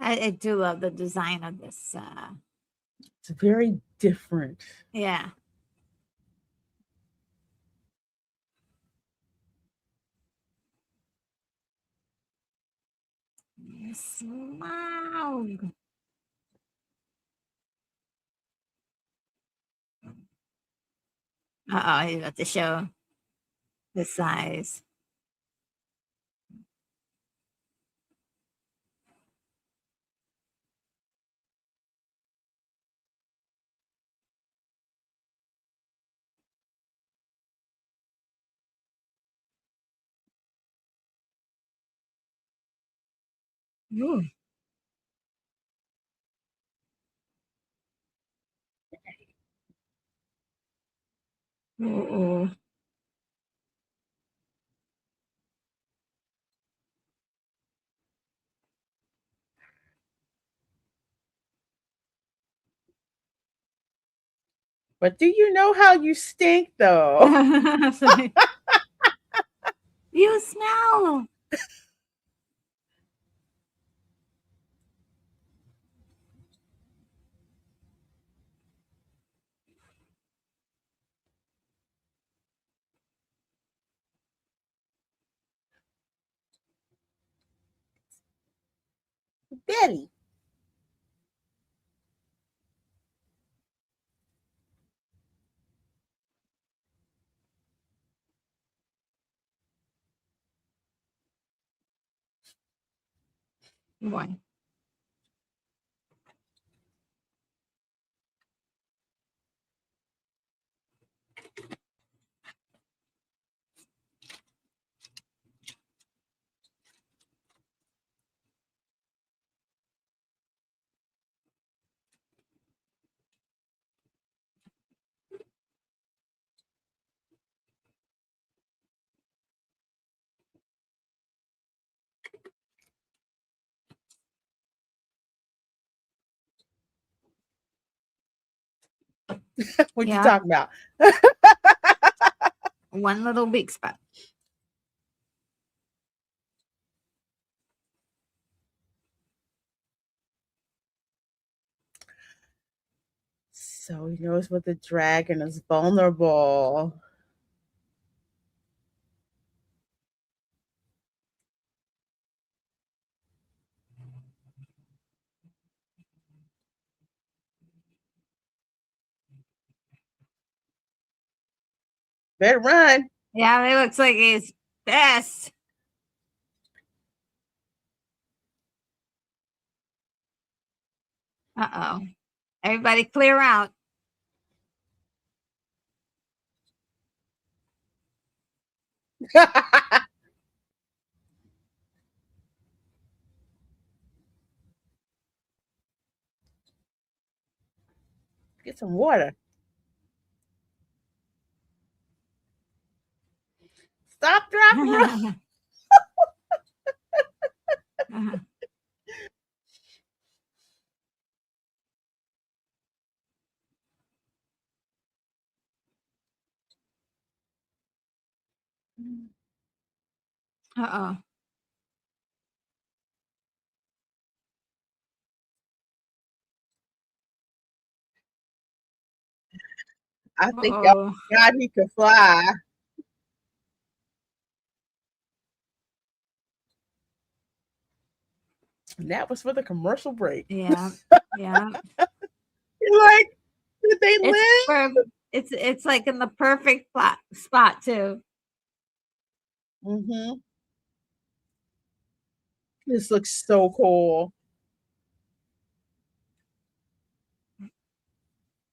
I do love the design of this. It's very different. Yeah. Smaug. Uh oh, he's about to show the size. Ooh. Ooh. But do you know how you stink, though? You smell. Betty. Boy. What you Yeah. talking about? One little weak spot. So he knows what the dragon is vulnerable. Better run. Yeah, it looks like he's best. Uh oh. Everybody clear out. Get some water. Stop, drop, and roll. Uh oh. I Uh think, oh oh. God, he could fly. And that was for the commercial break. Yeah. Yeah. You're like, did they It's live? for it's like in the perfect spot too. Mm-hmm. This looks so cool.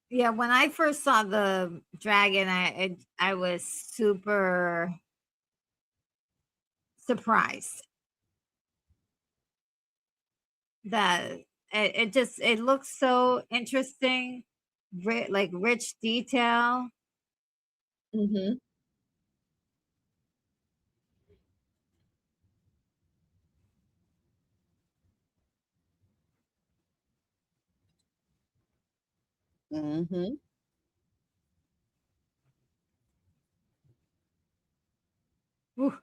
Yeah, when I first saw the dragon, I was super surprised that it just it looks so interesting, like rich detail. Mm-hmm. Mm-hmm. Ooh,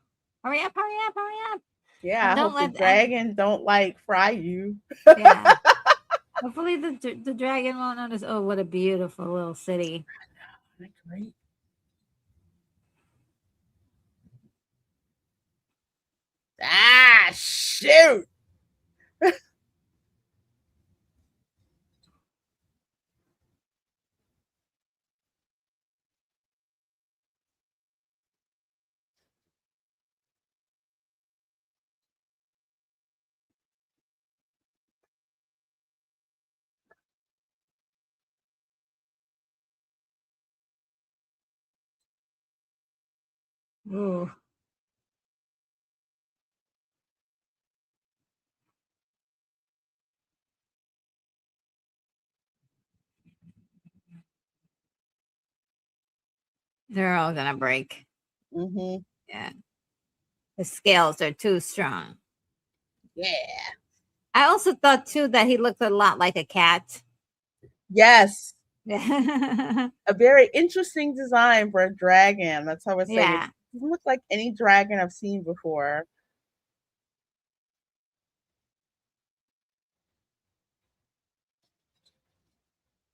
hurry up, hurry up, hurry up. Yeah, And I don't hope the let and dragon don't like fry you. yeah. Hopefully the dragon won't notice. Oh, what a beautiful little city. Isn't that great? Ah, shoot. Ooh, they're all gonna break. Mm-hmm. Yeah, the scales are too strong. Yeah. I also thought too that he looked a lot like a cat. Yes. Yeah. A very interesting design for a dragon. That's how I would say it Yeah. doesn't look like any dragon I've seen before.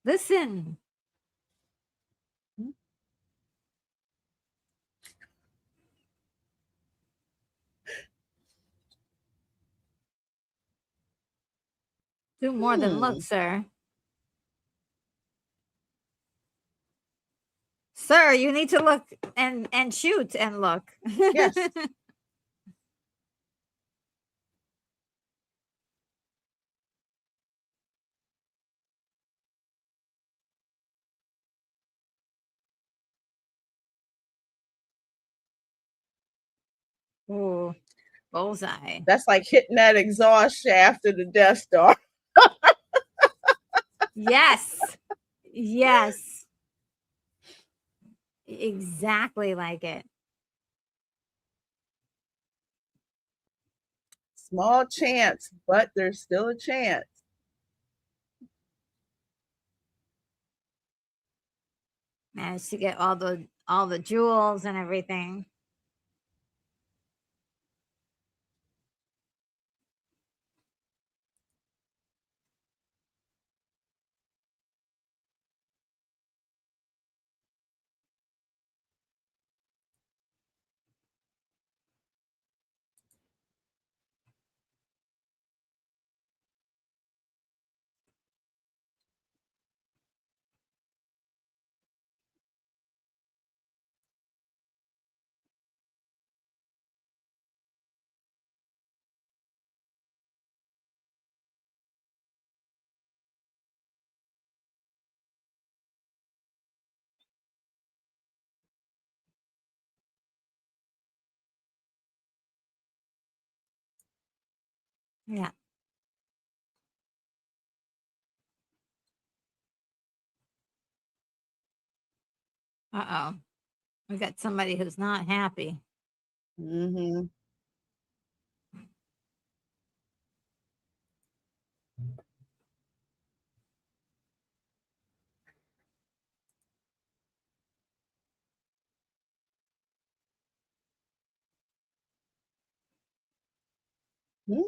Listen. Do more than look, Hmm. sir. Sir, you need to look and shoot and look. Yes. Ooh, bullseye. That's like hitting that exhaust shaft of the Death Star. Yes. Yes. Exactly like it. Small chance, but there's still a chance. Managed to get all the jewels and everything. Yeah. Uh-oh. We got somebody who's not happy. Mm-hmm. Hmm?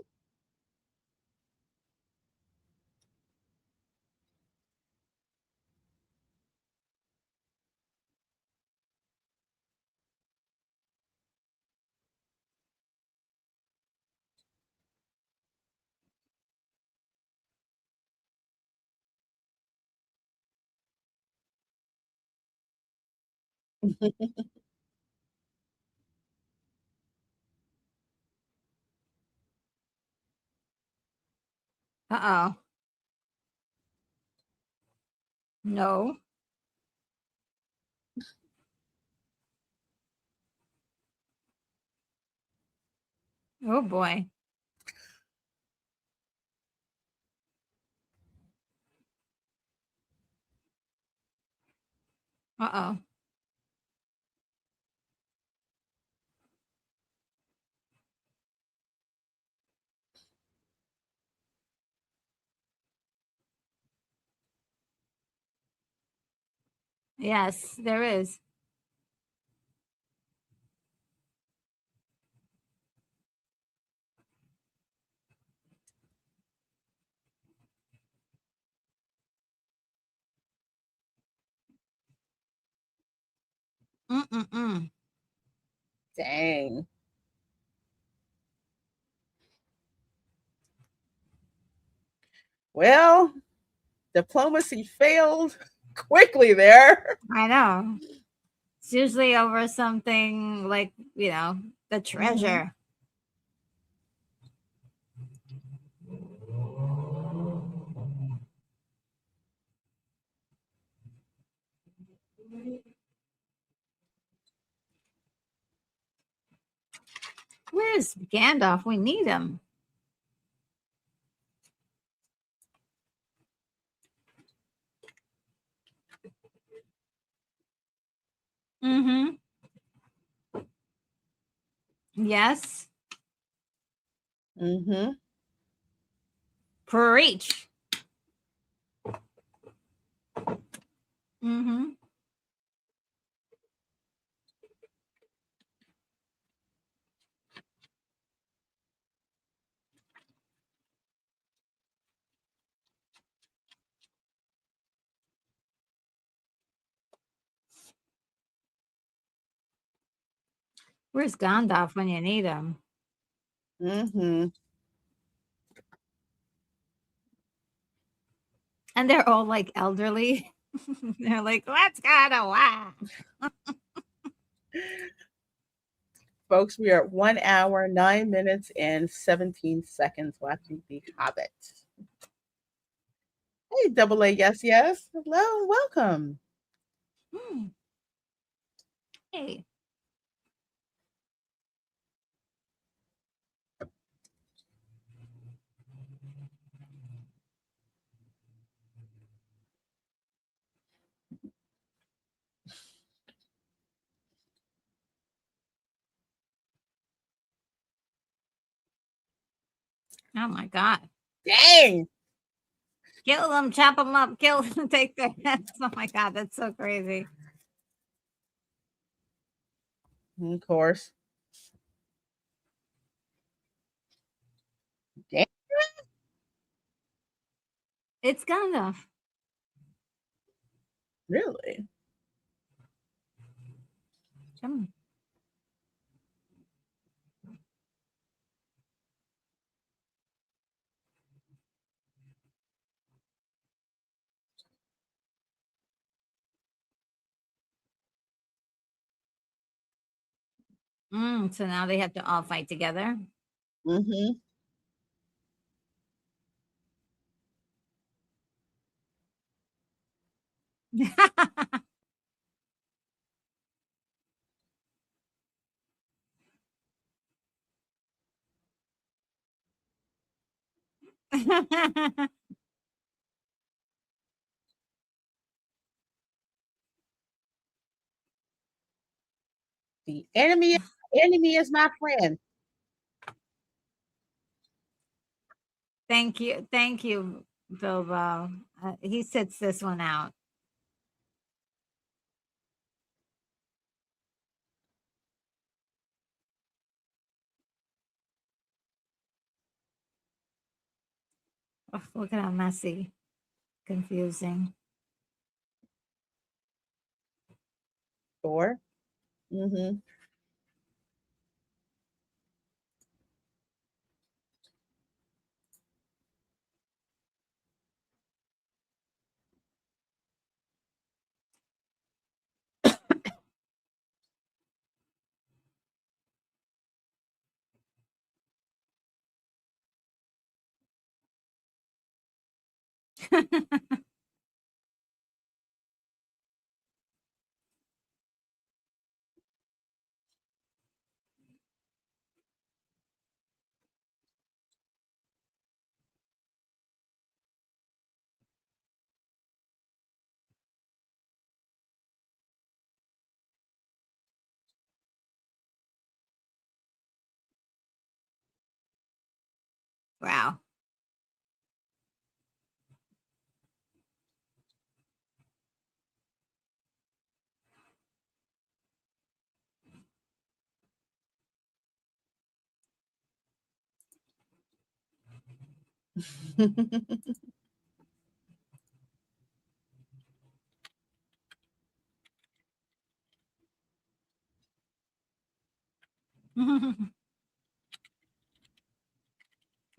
Uh-oh. No. Oh boy. Uh-oh. Yes, there is. Mm-mm-mm. Dang. Well, diplomacy failed quickly there. I know. It's usually over something like, the Mhm. treasure. Where's Gandalf? We need him. Mm-hmm. Yes. Mhm. Preach. Mm-hmm. Where's Gandalf when you need him? Mhm. And they're all like elderly. They're like, let's go to war. Folks, we are at 1 hour, 9 minutes, and 17 seconds watching The Hobbit. Hey, double A, yes, yes. Hello, welcome. Hmm. Hey. Oh my God. Dang. Kill them, chop them up, kill them, take their heads. Oh my God, that's so crazy. Of course. Dang. It's Gandalf. Really? Come so now they have to all fight together. Mm-hmm. The enemy is my friend. Thank you, Bilbo. He sits this one out. Oh, look at how messy, confusing. Sure. Mm-hmm. Wow.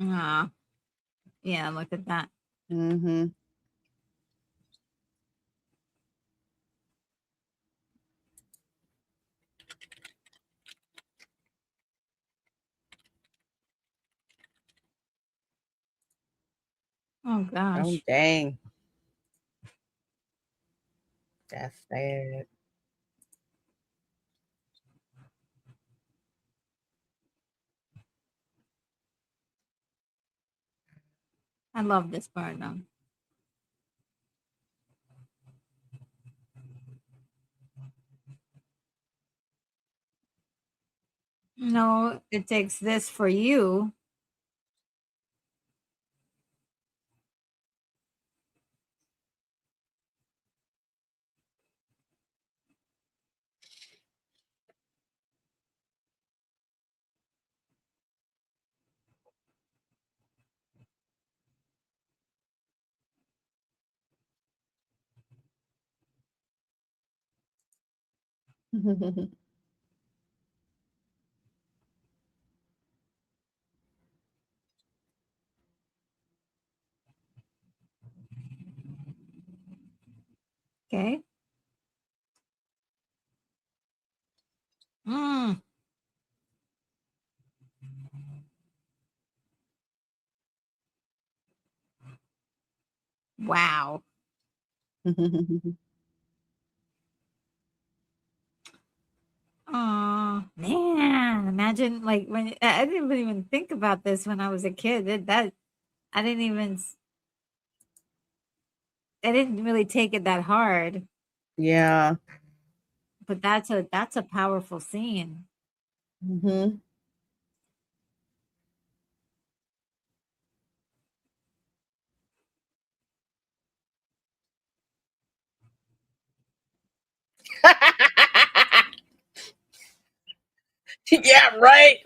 Aw. Yeah, look at that. Mm-hmm. Oh Oh, gosh. dang. That's sad. I love this part though. No, it takes this for you. Okay. Mm. Wow. Oh man, imagine like when I didn't even think about this when I was a kid. That I didn't even I didn't really take it that hard. Yeah. But that's a powerful scene. Mm-hmm. Yeah, right.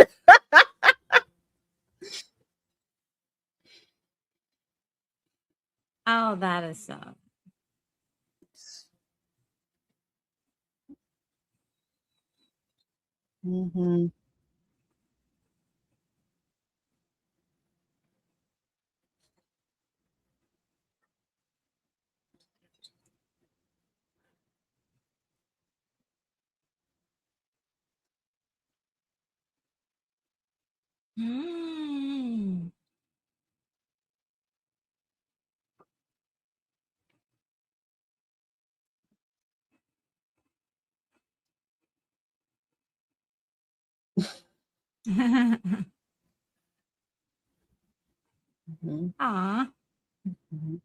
Oh, that is so. Mm-hmm. Mm. Mm-hmm. Aw, Mm-hmm.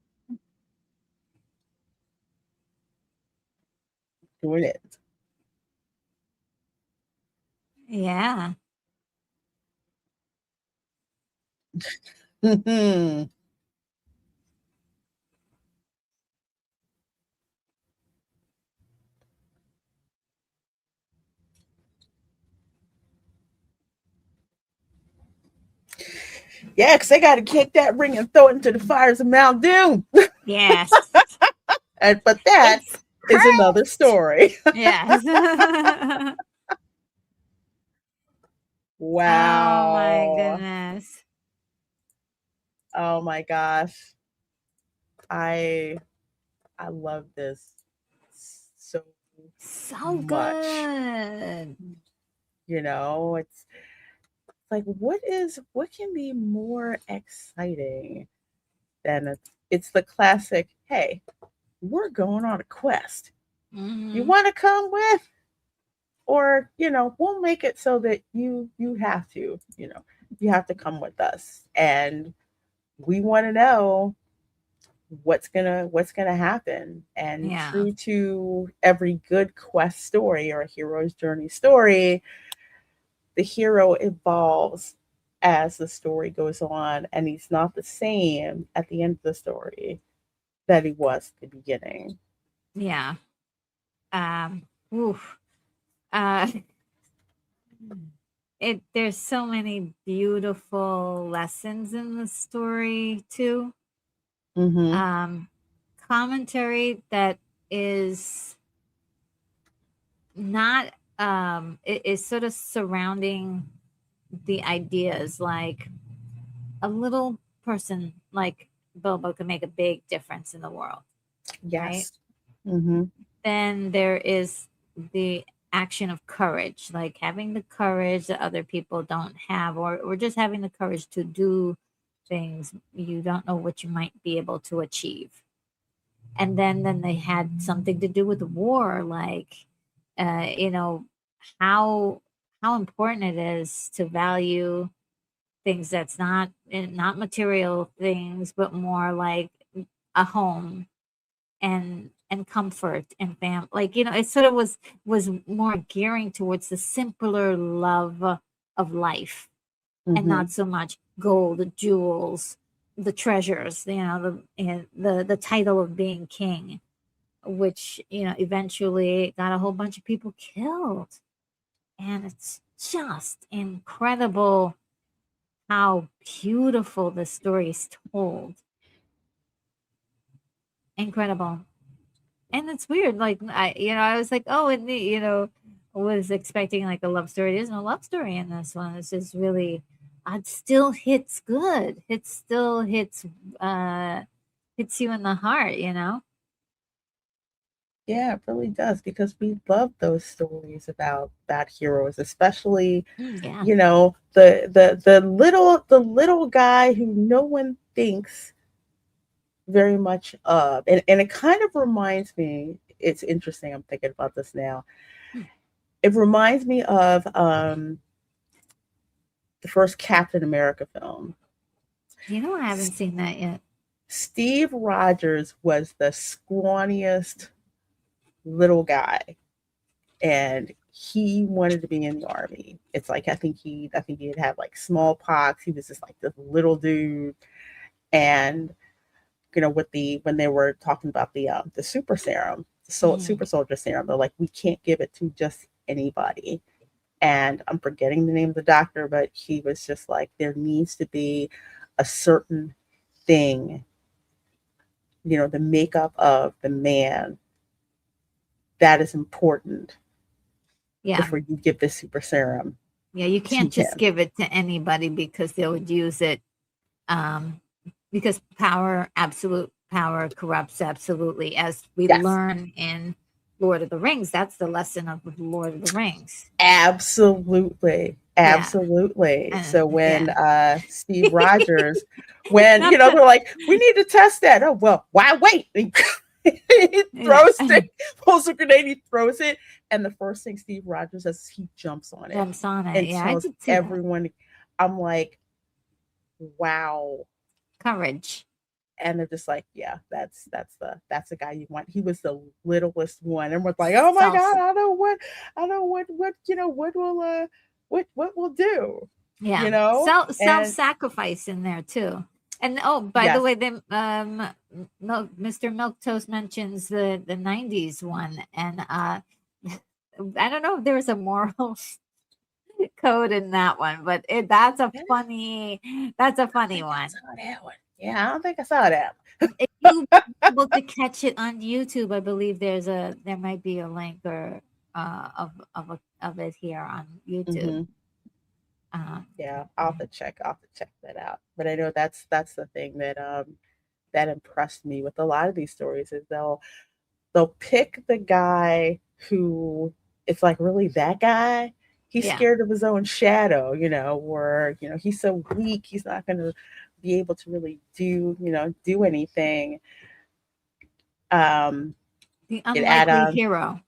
Doing it. yeah. Mm-hmm. Yeah, because they got to kick that ring and throw it into the fires of Mount Doom. Yes. But that It's is another cursed. story. Yes. Oh my Wow. goodness. Oh my gosh. I I love this so So much. good. It's like what can be more exciting than it's the classic, hey, we're going on a quest. You Mm-hmm. want to come with? Or, we'll make it so that you have to, you have to come with us. And we want to know what's gonna happen. And Yeah. true to every good quest story or a hero's journey story, the hero evolves as the story goes on, and he's not the same at the end of the story that he was at the beginning. Yeah. Um, oof. Uh, there's so many beautiful lessons in the story too. Mm-hmm. Um, Commentary that is not it is sort of surrounding the ideas like a little person like Bilbo can make a big difference in the world, right? Yes. Mm-hmm. Then there is the action of courage, like having the courage that other people don't have, or just having the courage to do things you don't know what you might be able to achieve. And then they had something to do with war, like you know how important it is to value things that's not material things, but more like a home and comfort and like it sort of was more gearing towards the simpler love of life, and Mm-hmm. not so much gold, the jewels, the treasures, the title of being king, which eventually got a whole bunch of people killed. And it's just incredible how beautiful the story is told. Incredible. And it's weird. Like I was like, oh, and was expecting like a love story. There's no love story in this one. It's just really, it still hits good. It still uh, hits you in the heart. Yeah, it really does, because we love those stories about heroes, especially Yeah. the little guy who no one thinks very much of. And it kind of reminds me, it's interesting, I'm thinking about this now. Hmm. It reminds me of the first Captain America film. I haven't seen that yet. Steve Rogers was the scrawniest little guy, and he wanted to be in the army. It's like I think he had had like smallpox. He was just like this little dude. And with when they were talking about the super serum, Mhm. super soldier serum, they're like, we can't give it to just anybody. And I'm forgetting the name of the doctor, but he was just like, there needs to be a certain thing, the makeup of the man, that is important Yeah. before you give the super serum Yeah, you to can't just him. give it to anybody because they would use it. Um, because absolute power corrupts absolutely, as we Yes, learn in Lord of the Rings. That's the lesson of Lord of the Rings. absolutely, Yeah, absolutely. So when yeah. Steve Rogers, when Not they're to, like, we need to test that. Oh well, why wait? He yeah, throws it, pulls a grenade, he throws it, and the first thing Steve Rogers does is he jumps on it jumps on it. and Yeah, I tells did see that. everyone. I'm like, wow. Courage. And they're just like, yeah, that's the guy you want. He was the littlest one, and we're like, oh my Self. god, what will what will do, Yeah, self and sacrifice in there too. And oh, by the yes, way, then Mr. Milquetoast mentions the '90s one, and I don't know if there's a moral code in that one, but yeah, that's a I don't funny think I one. saw that one. Yeah, I don't think I saw that If you able to catch it on YouTube, I believe there might be a link or of it here on one. YouTube. Yeah, I'll have to check that out. But I know that's the thing that impressed me with a lot of these stories, is they'll pick the guy who it's like really that guy, he's Yeah. scared of his own shadow, or he's so weak, he's not going to be able to really do anything. Um, The it add unlikely hero.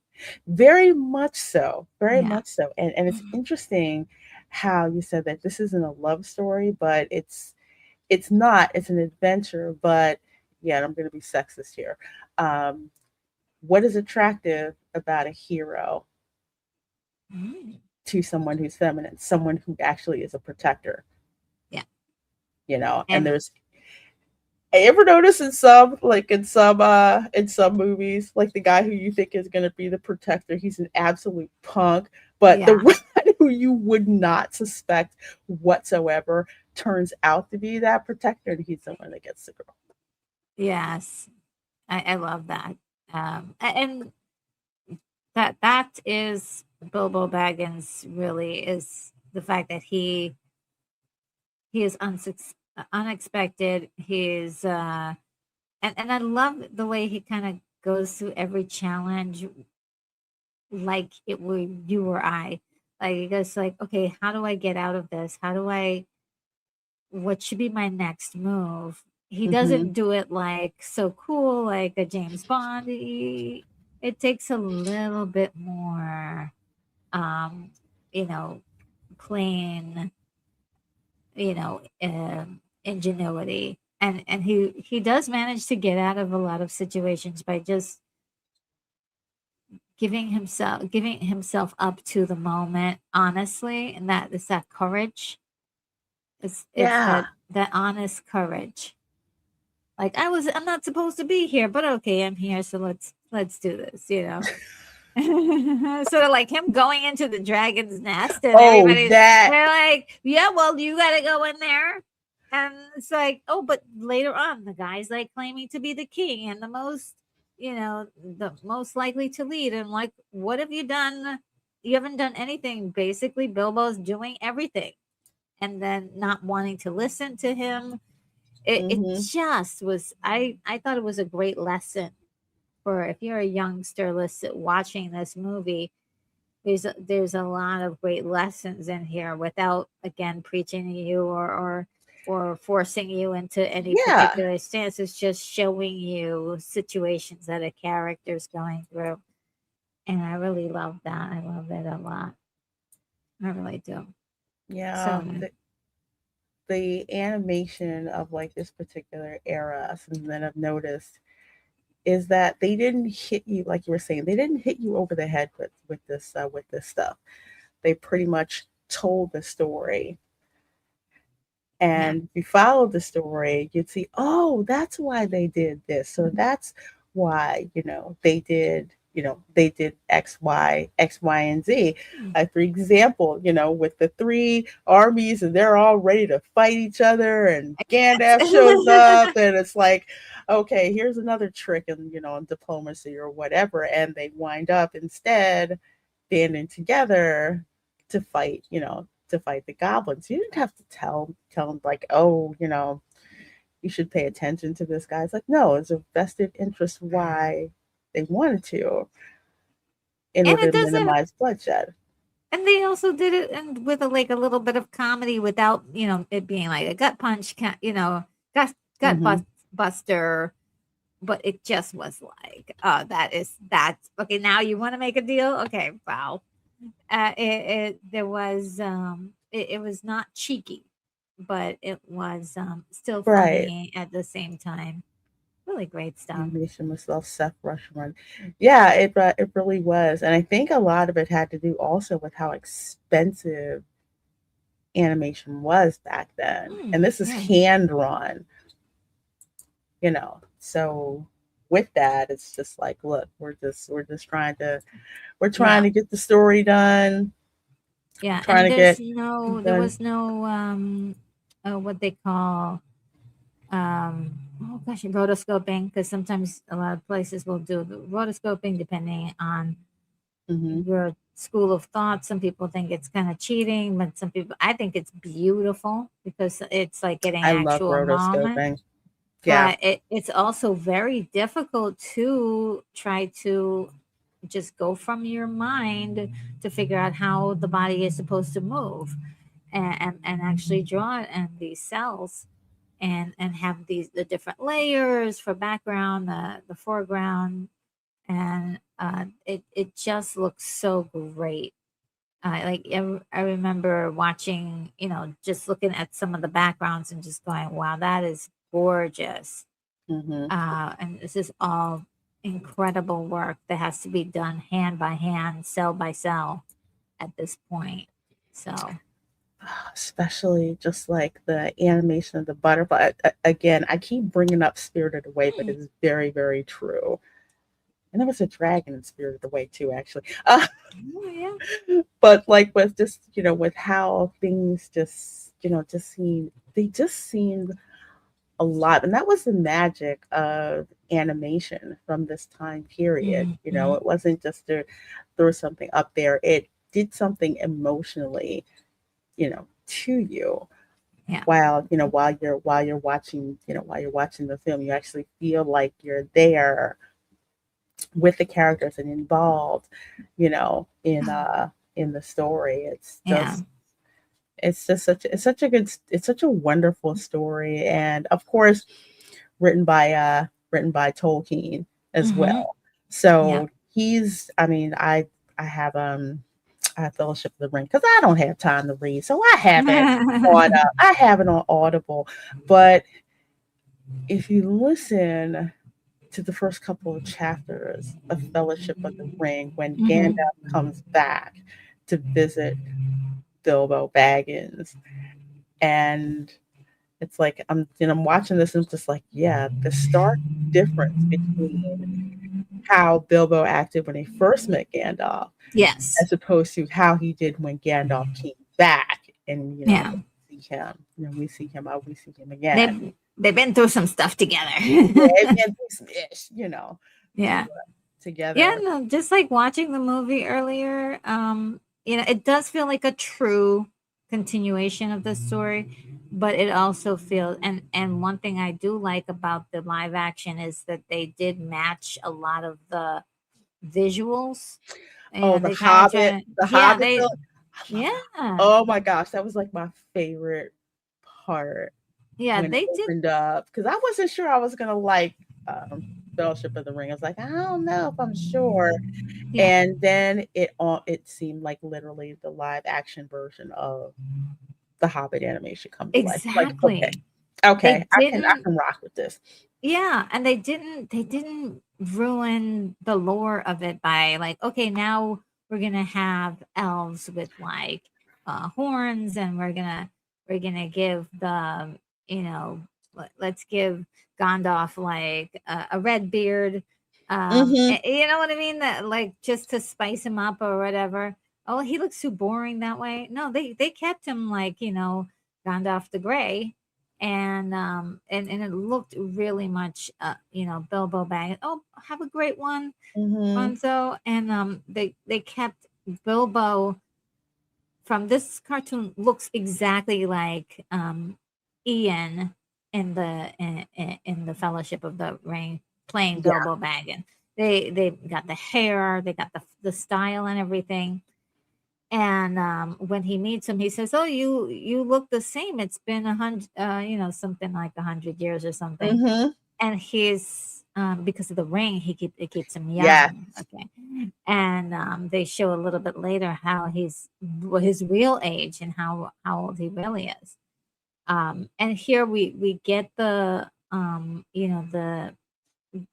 very much so, very Yeah. much so, and it's interesting how you said that this isn't a love story, but it's not. It's an adventure, but yeah, I'm going to be sexist here. Um, what is attractive about a hero Mm. to someone who's feminine, someone who actually is a protector? Yeah. And And there's I ever notice in some movies, like the guy who you think is gonna be the protector, he's an absolute punk. But the yeah. one who you would not suspect whatsoever turns out to be that protector, and he's the one that gets the girl. Yes. I love that. And that is Bilbo Baggins really is the fact that he is unexpected. He's and I love the way he kind of goes through every challenge like it were you or I. Like he goes like, okay, how do I get out of this? What should be my next move? He Hmm. doesn't do it like so cool like a James Bond. It takes a little bit more um, you know, plain, ingenuity. And he does manage to get out of a lot of situations by just giving himself up to the moment honestly, and that is that courage. It's Yeah. that honest courage. Like I'm not supposed to be here, but okay, I'm here, so let's do this. Sort of like him going into the dragon's nest, and Oh, everybody that. they're like, yeah, well, you gotta go in there. And it's like, oh, but later on, the guy's like claiming to be the king and the most likely to lead. And like, what have you done? You haven't done anything. Basically, Bilbo's doing everything and then not wanting to listen to him. It Hmm. just was, I thought it was a great lesson for if you're a youngster watching this movie. There's a lot of great lessons in here without again preaching to you or forcing you into any Yeah. particular stance. It's just showing you situations that a character's going through. And I really love that. I love it a lot. I really do. Yeah. So nice. The animation of like this particular era, something that I've noticed is that they didn't hit you, like you were saying, they didn't hit you over the head with this stuff. They pretty much told the story, Yeah. and if you followed the story, you'd see, oh, that's why they did this. So that's why they did X, Y, and Z. Mm. For example, with the three armies, and they're all ready to fight each other, and Gandalf shows up, and it's like, okay, here's another trick in diplomacy or whatever, and they wind up instead banding together to fight the goblins. You didn't have to tell them like, oh, you should pay attention to this guy. It's like, no, it's a vested interest why they wanted to in And order it to doesn't minimize bloodshed. and they also did it and with a little bit of comedy without, it being like a gut punch, gut gut Hmm. bust, buster. But it just was like, that's okay. Now you want to make a deal? Okay, wow. It was not cheeky, but it was still Right. funny at the same time. Really great stuff. Animation was self Seth Rushmore. Yeah, it really was, and I think a lot of it had to do also with how expensive animation was back then. And this is Yeah. hand drawn. So with that, it's just like, look, we're just trying Yeah. to get the story done, Yeah. trying And to get there done. was no what they call oh gosh, rotoscoping, because sometimes a lot of places will do the rotoscoping depending on Hmm. your school of thought. Some people think it's kind of cheating, but I think it's beautiful because it's like getting I love actual moment. rotoscoping. Yeah. But it's also very difficult to try to just go from your mind to figure out how the body is supposed to move, and actually draw it in these cells, and have the different layers for background, the foreground, and it just looks so great. I remember watching, just looking at some of the backgrounds and just going, wow, that is gorgeous. Mm-hmm. And this is all incredible work that has to be done hand by hand, cell by cell at this point. So, Especially just like the animation of the butterfly. Again, I keep bringing up Spirited Away, but it's very, very true. And there was a dragon in Spirited Away too, actually. oh, yeah. But like with just, with how things just, they just seemed alive. And that was the magic of animation from this time period. Mhm. It wasn't just to throw something up there. It did something emotionally, to you. Yeah. While you're watching, while you're watching the film, you actually feel like you're there with the characters and involved, in the story. Yeah. It's such a wonderful story, and of course written by Tolkien as Hmm. well. Yeah. So he's, I have Fellowship of the Ring because I don't have time to read, so I have it on Audible. But if you listen to the first couple of chapters of Fellowship of the Ring, when Gandalf Hmm. comes back to visit Bilbo Baggins, and it's like I'm watching this and it's just like, yeah, the stark difference between how Bilbo acted when he first met Gandalf Yes. as opposed to how he did when Gandalf came back, and Yeah. we see him out, we see him again. They've been through some stuff together. Yeah, and some ish, Yeah. Yeah, together. no, just like watching the movie earlier, it does feel like a true continuation of the story, but it also feels, and one thing I do like about the live action is that they did match a lot of the visuals. Oh, the They kind of Hobbit, try to, the yeah, Hobbit they, film. I love that. yeah, Oh my gosh, that was like my favorite part yeah, when it they did, opened up because I wasn't sure I was gonna like Fellowship of the Ring. I was like, I don't know if I'm sure. yeah, And then it seemed like literally the live action version of the Hobbit animation come to life. Like, okay, exactly. okay, They I didn't can rock with this. Yeah, and they didn't ruin the lore of it by like, okay, now we're gonna have elves with like horns, and we're gonna give the let's give Gandalf like a red beard. Hmm. You know what I mean? That like just to spice him up or whatever. Oh, he looks too boring that way. No, they kept him like Gandalf the Grey, and it looked really much Bilbo Baggins. Oh, have a great one, Hmm. Bonzo. And they kept Bilbo from this cartoon looks exactly like Ian in the Fellowship of the Ring playing Yeah. Bilbo Baggins. They got the hair, they got the style and everything. And when he meets him, he says, "Oh, you look the same. It's been 100, something like 100 years or something." Hmm. And he's because of the ring, it keeps him Yeah. young. Okay, and they show a little bit later how his real age and how old he really is. And here we get the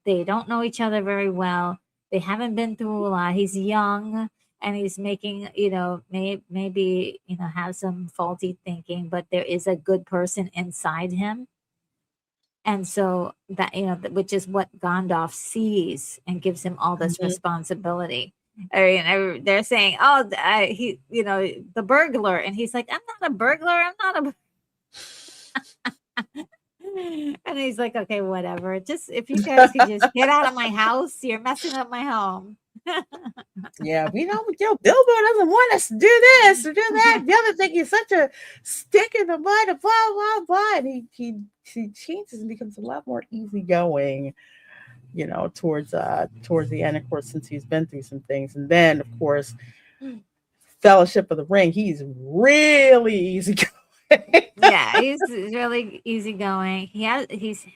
they don't know each other very well. They haven't been through a lot. He's young and he's making, maybe, have some faulty thinking, but there is a good person inside him. And so that, which is what Gandalf sees and gives him all this Hmm. responsibility. They're saying, oh, the burglar. And he's like, I'm not a burglar. I'm not a. And he's like, okay, whatever. Just if you guys could just get out of my house, you're messing up my home. Yeah, we know, Bilbo doesn't want us to do this or do that. The other thing, he's such a stick in the mud, and blah blah blah. And he changes and becomes a lot more easygoing towards the end, of course, since he's been through some things. And then, of course, Fellowship of the Ring, he's really easy going. Yeah, he's really easygoing.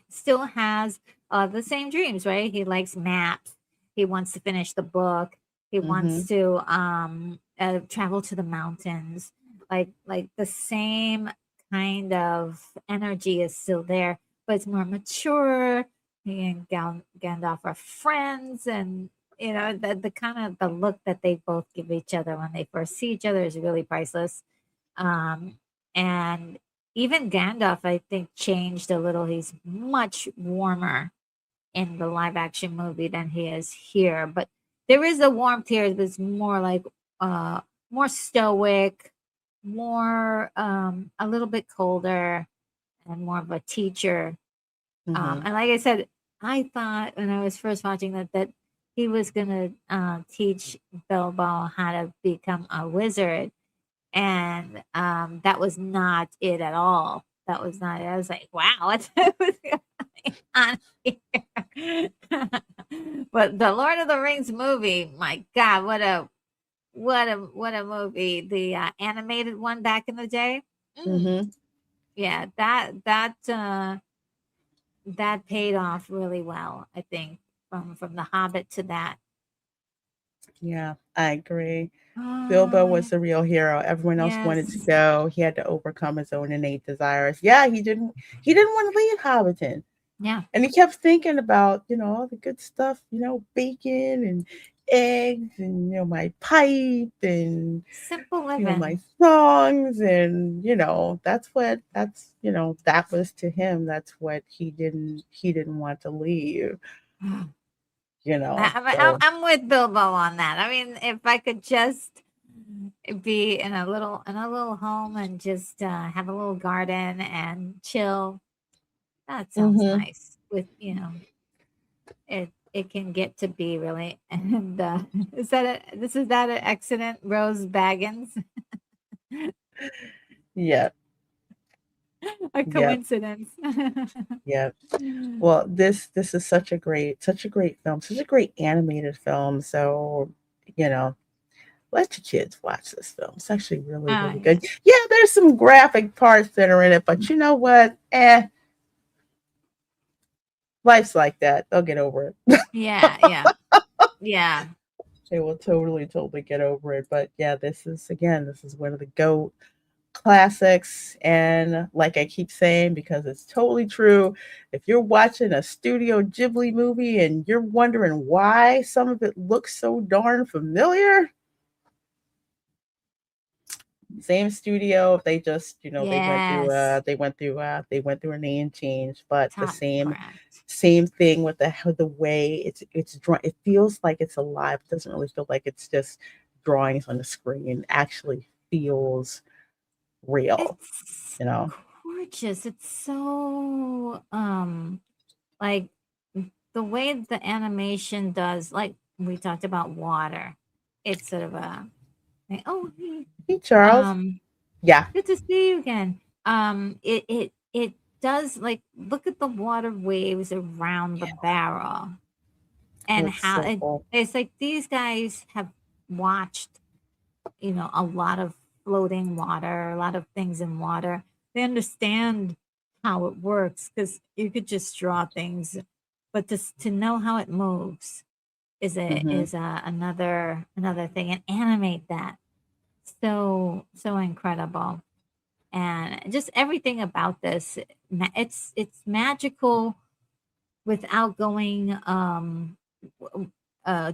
Still has the same dreams, right? He likes maps. He wants to finish the book. He Hmm. wants to travel to the mountains. Like the same kind of energy is still there, but it's more mature. He and Gandalf are friends, and the kind of the look that they both give each other when they first see each other is really priceless. Um, and even Gandalf, I think, changed a little. He's much warmer in the live action movie than he is here. But there is a warmth here that's more like uh more stoic, more a little bit colder and more of a teacher. Hmm. And like I said, I thought when I was first watching that he was gonna teach Bilbo how to become a wizard, and that was not it at all. That was not it. I was like, wow, what's going on here? But the Lord of the Rings movie, my God, what a movie! The animated one back in the day. Mm, Hmm. yeah, that paid off really well. I think from the Hobbit to that. Yeah, I agree. Bilbo Oh was the real hero. Everyone else wanted to yes, go. He had to overcome his own innate desires. Yeah, he didn't want to leave Hobbiton. yeah, And he kept thinking about, all the good stuff, bacon and eggs and, my pipe and, simple my living. songs. And, that was to him. That's what he didn't want to leave, I'm so. I'm with Bilbo on that. I mean, if I could just be in a little home and just have a little garden and chill, that sounds Hmm. nice. With it can get to be really. And is that an accident, Rose Baggins? Yeah. A Yeah. coincidence? Yeah. Well, this is such a great film, such a great animated film. So, you know, let your kids watch this film. It's actually really, Oh really yeah, good. Yeah, there's some graphic parts that are in it, but you know what? Life's like that. They'll get over it. yeah, yeah, yeah. They will totally, totally get over it. But yeah, this is one of the GOAT classics. And like I keep saying, because it's totally true, if you're watching a Studio Ghibli movie and you're wondering why some of it looks so darn familiar, same studio. They just, they went through Yes, a name change, but the top same craft. same thing with the way it's drawn. It feels like it's alive. It doesn't really feel like it's just drawings on the screen. It actually feels real, It's you know. gorgeous. It's so like the way the animation does, like we talked about water. It's sort of a like, oh hey, Hey, Charles. um Yeah, good to see you again. It does, like, look at the water waves around the yeah, barrel and looks how so cool. it's like these guys have watched, a lot of floating water, a lot of things in water. They understand how it works because you could just draw things, but to know how it moves Hmm. another thing, and animate that so incredible. And just everything about this, it's magical without going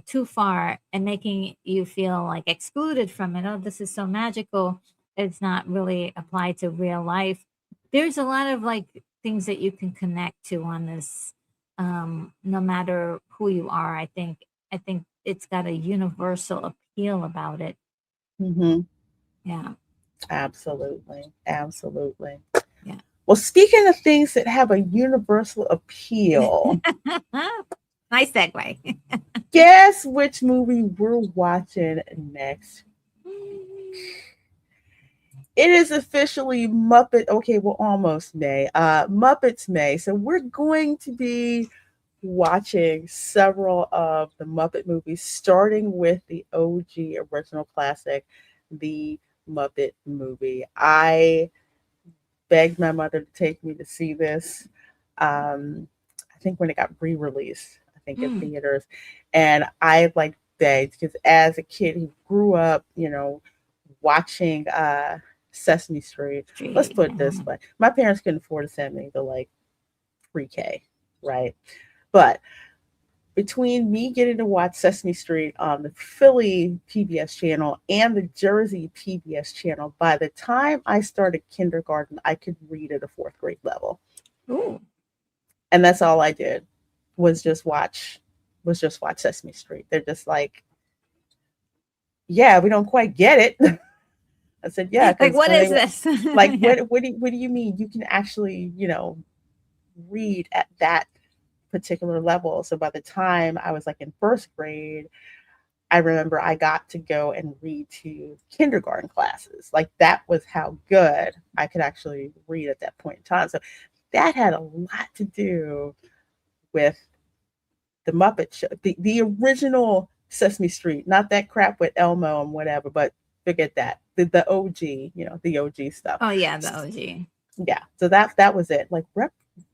too far and making you feel like excluded from it. Oh, this is so magical. It's not really applied to real life. There's a lot of like things that you can connect to on this, no matter who you are. I think it's got a universal appeal about it. Hmm. Yeah, Absolutely, absolutely. yeah. Well, speaking of things that have a universal appeal, Nice segue. guess which movie we're watching next? It is officially Muppet. Okay, well, almost May. Muppets May. So we're going to be watching several of the Muppet movies, starting with the OG original classic, the Muppet movie. I begged my mother to take me to see this. I think when it got re-released, I think in Mm, theaters, and I like begged because as a kid who grew up, watching Sesame Street. Let's Street. put it this way: my parents couldn't afford to send me to like pre-K, right? But between me getting to watch Sesame Street on the Philly PBS channel and the Jersey PBS channel, by the time I started kindergarten, I could read at a fourth grade level. Ooh. And that's all I did was just watch Sesame Street. They're just like, yeah, we don't quite get it. I said, yeah, Like, because what when is they this? like, Yeah. what do you mean you can actually, read at that particular level? So by the time I was like in first grade, I remember I got to go and read to kindergarten classes. Like that was how good I could actually read at that point in time. So that had a lot to do with the Muppet Show, the original Sesame Street, not that crap with Elmo and whatever, but forget that. The OG, the OG stuff. Oh yeah, the OG. Yeah. So that was it. Like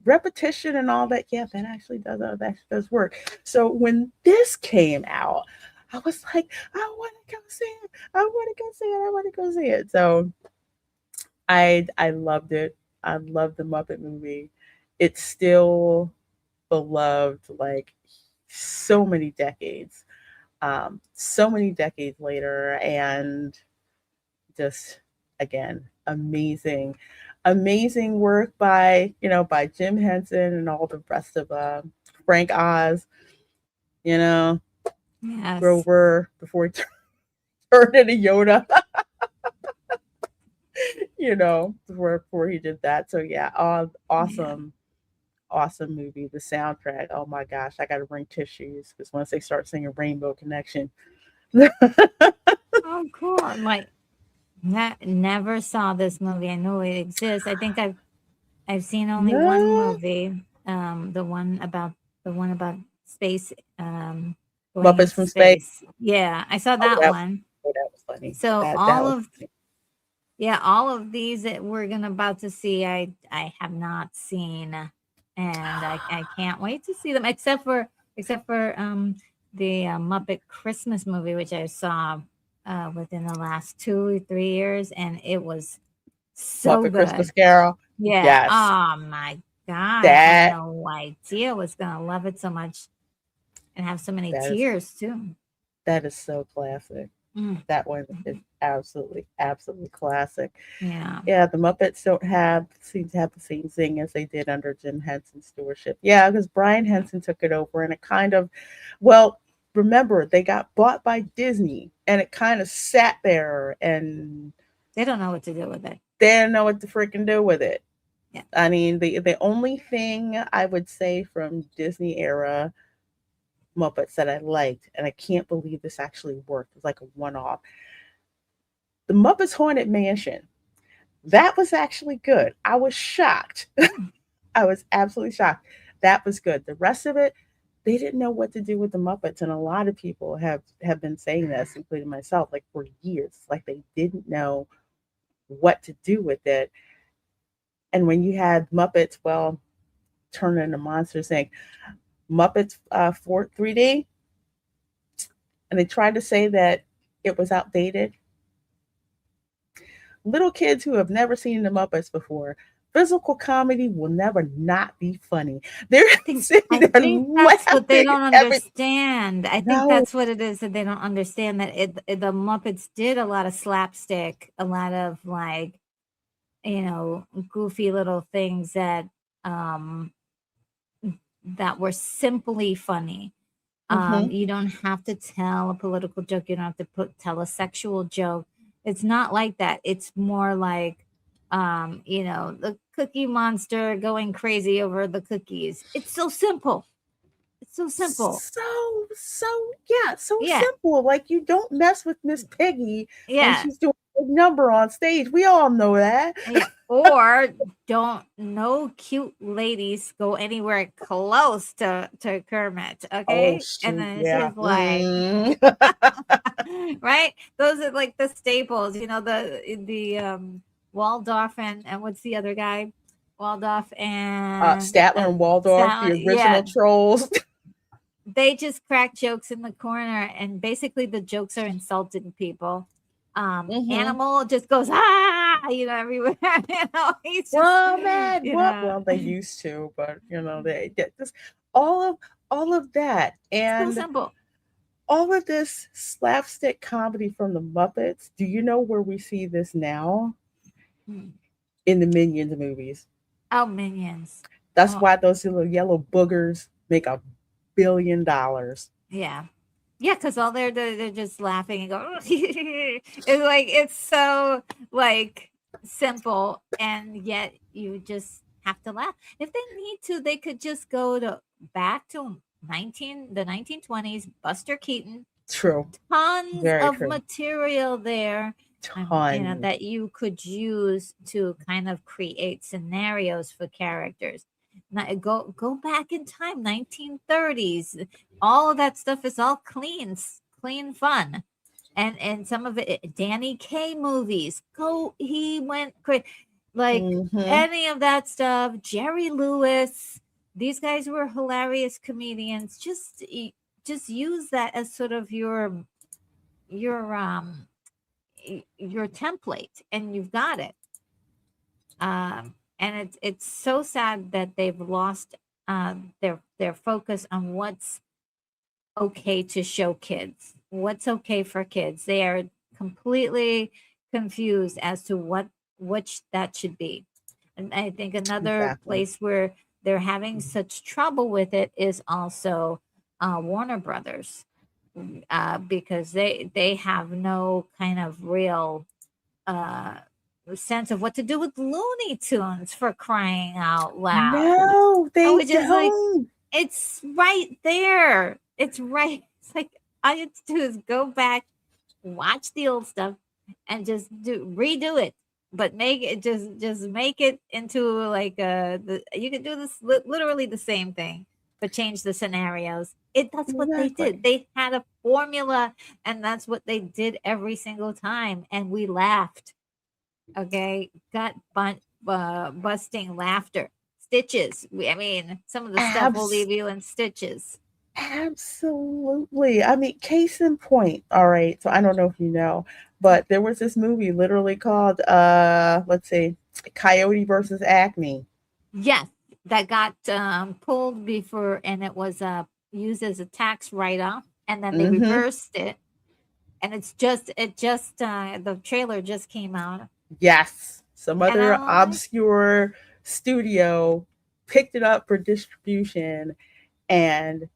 repetition and all that. Yeah, that does work. So when this came out, I was like, I want to go see it. I want to go see it. I want to go see it. So I loved it. I loved the Muppet movie. It's still beloved like so many decades later, and just again amazing work by Jim Henson and all the rest of Frank Oz, you know, Yes. Grover before he turned into Yoda, before he did that. So yeah, Yeah. awesome movie. The soundtrack, oh my gosh, I gotta bring tissues because once they start singing Rainbow Connection. Oh, cool. Like, never saw this movie. I know it exists. I think I've seen only one No, movie. The one about space. Going Muppets into from Space. space. Yeah, I saw Oh, that one. that was funny. So That was funny. all of these that we're gonna about to see, I have not seen, and I can't wait to see them. Except for the Muppet Christmas movie, which I saw within the last 2 or 3 years, and it was so Muppet Christmas good. Carol. Yeah. Yes, Oh my god, I had that no idea I was gonna love it so much and have so many that is tears too. that is so classic. Mm, That one is mhm. absolutely classic. Yeah. Yeah, the Muppets don't have seem to have the same thing as they did under Jim Henson's stewardship. Yeah, because Brian Henson took it over, and it kind of, well, remember they got bought by Disney, and it kind of sat there, and They don't know what to do with it. they didn't know what to freaking do with it. Yeah. I mean, the only thing I would say from Disney era Muppets that I liked, and I can't believe this actually worked. It was like a one off. The Muppets Haunted Mansion. That was actually good. I was shocked. Mm. I was absolutely shocked. That was good. The rest of it, they didn't know what to do with the Muppets, and a lot of people have been saying this, including myself, like for years. Like they didn't know what to do with it. And when you had Muppets, well, turn into monsters, saying Muppets for 3D, and they tried to say that it was outdated. Little kids who have never seen the Muppets before, physical comedy will never not be funny. They're I think sitting I there think that's what they laughing at don't everything. understand. I think No. that's what it is that they don't understand that the Muppets did a lot of slapstick, a lot of like, goofy little things um that were simply funny. Mm-hmm. You don't have to tell a political joke. You don't have to tell a sexual joke. It's not like that. It's more like, the Cookie Monster going crazy over the cookies. It's so simple. It's so simple. So yeah, so Yeah, simple. Like you don't mess with Miss Piggy when yeah. she's doing number on stage. We all know that. Yeah. Or don't no cute ladies go anywhere close to Kermit, Oh okay? And shoot, then yeah. she's like, Mm. right? Those are like the staples, the Waldorf and what's the other guy? Waldorf Statler and Waldorf, the Yeah, original trolls. they just crack jokes in the corner, and basically the jokes are insulting people. Hmm. Animal just goes everywhere. He's just Well, man, you what? know Well, they used to, but they get this all of all of that, so and simple. all of this slapstick comedy from the Muppets. Do you know where we see this now? Mm. In the Minions movies. Oh, Minions. That's Oh, why those little yellow boogers make $1 billion. yeah. Yeah, because all they're just laughing and go. It's like it's so like simple, and yet you just have to laugh. If they need to, they could just go to back to 1920s. Buster Keaton, True. tons Very of true. material there, Ton. that you could use to kind of create scenarios for characters. Now, go back in time, 1930s. All of that stuff is all clean fun. And some of it, Danny Kaye movies. He went crazy. Like Hmm. any of that stuff, Jerry Lewis. These guys were hilarious comedians. Just use that as sort of your your template, and you've got it. And it's so sad that they've lost their focus on what's okay to show kids, what's okay for kids. They are completely confused as to which that should be. And I think another Exactly. place where they're having such trouble with it is also Warner Brothers, because they have no kind of real uh, sense of what to do with Looney Tunes, for crying out loud. No, they Which is like, don't. it's right there. It's right. It's like all you have to do is go back, watch the old stuff, and just redo it. But make it just make it into like you can do this literally the same thing, but change the scenarios. That's what they did. Exactly. They had a formula, and that's what they did every single time, and we laughed. Okay, busting laughter. Stitches. I mean, some of the stuff will Abs- leave you in stitches. Absolutely. I mean, case in point. All right. So I don't know if you know, but there was this movie literally called let's see, Coyote versus Acme. Yes, that got pulled before, and it was used as a tax write-off, and then they Mm-hmm. reversed it, and the trailer just came out, Yes. Some and other I'm like, obscure studio picked it up for distribution, and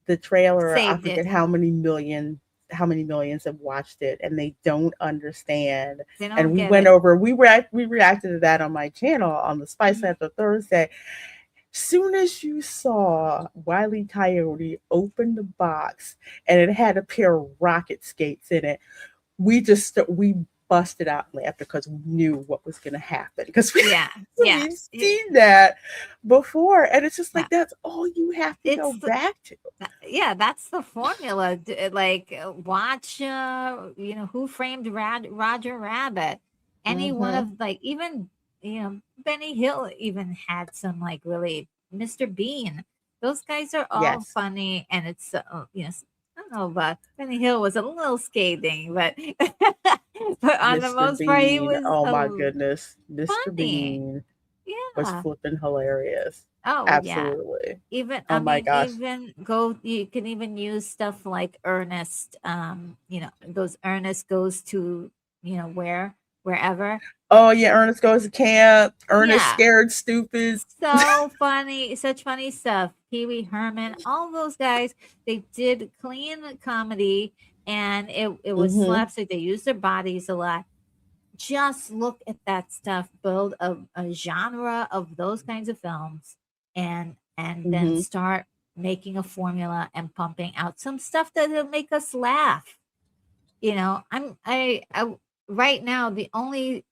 the trailer, I saved forget it. how many millions have watched it, and they don't understand. They And don't we get went it. over, we reacted to that on my channel on the Spice Mhm. After Thursday. Soon as you saw Wiley Coyote open the box and it had a pair of rocket skates in it, we busted out laughter because we knew what was going to happen because Yeah, yeah, we've seen that before, and it's just yeah. like that's all you have to go It's back to. yeah, that's the formula. Like watch, Who Framed Roger Rabbit. Any one Mm-hmm. of like even Benny Hill even had some like really Mr. Bean. Those guys are all Yes, funny, and it's I don't know, but Benny Hill was a little scathing, but but on the Mr. most part, he Bean. was Oh my goodness, Mr. funny. Bean was Yeah. flipping hilarious. Oh yeah. Absolutely. Even Oh I my mean, gosh. you can even use stuff like Ernest. Those Ernest goes to wherever. Oh yeah, Ernest goes to camp. Ernest Yeah, scared stupid. so funny, such funny stuff. Pee Wee Herman, all those guys, they did clean comedy, and it was Mm-hmm. slapstick. They used their bodies a lot. Just look at that stuff, build a genre of those kinds of films, and then Mm-hmm. start making a formula and pumping out some stuff that'll make us laugh. I'm I right now the only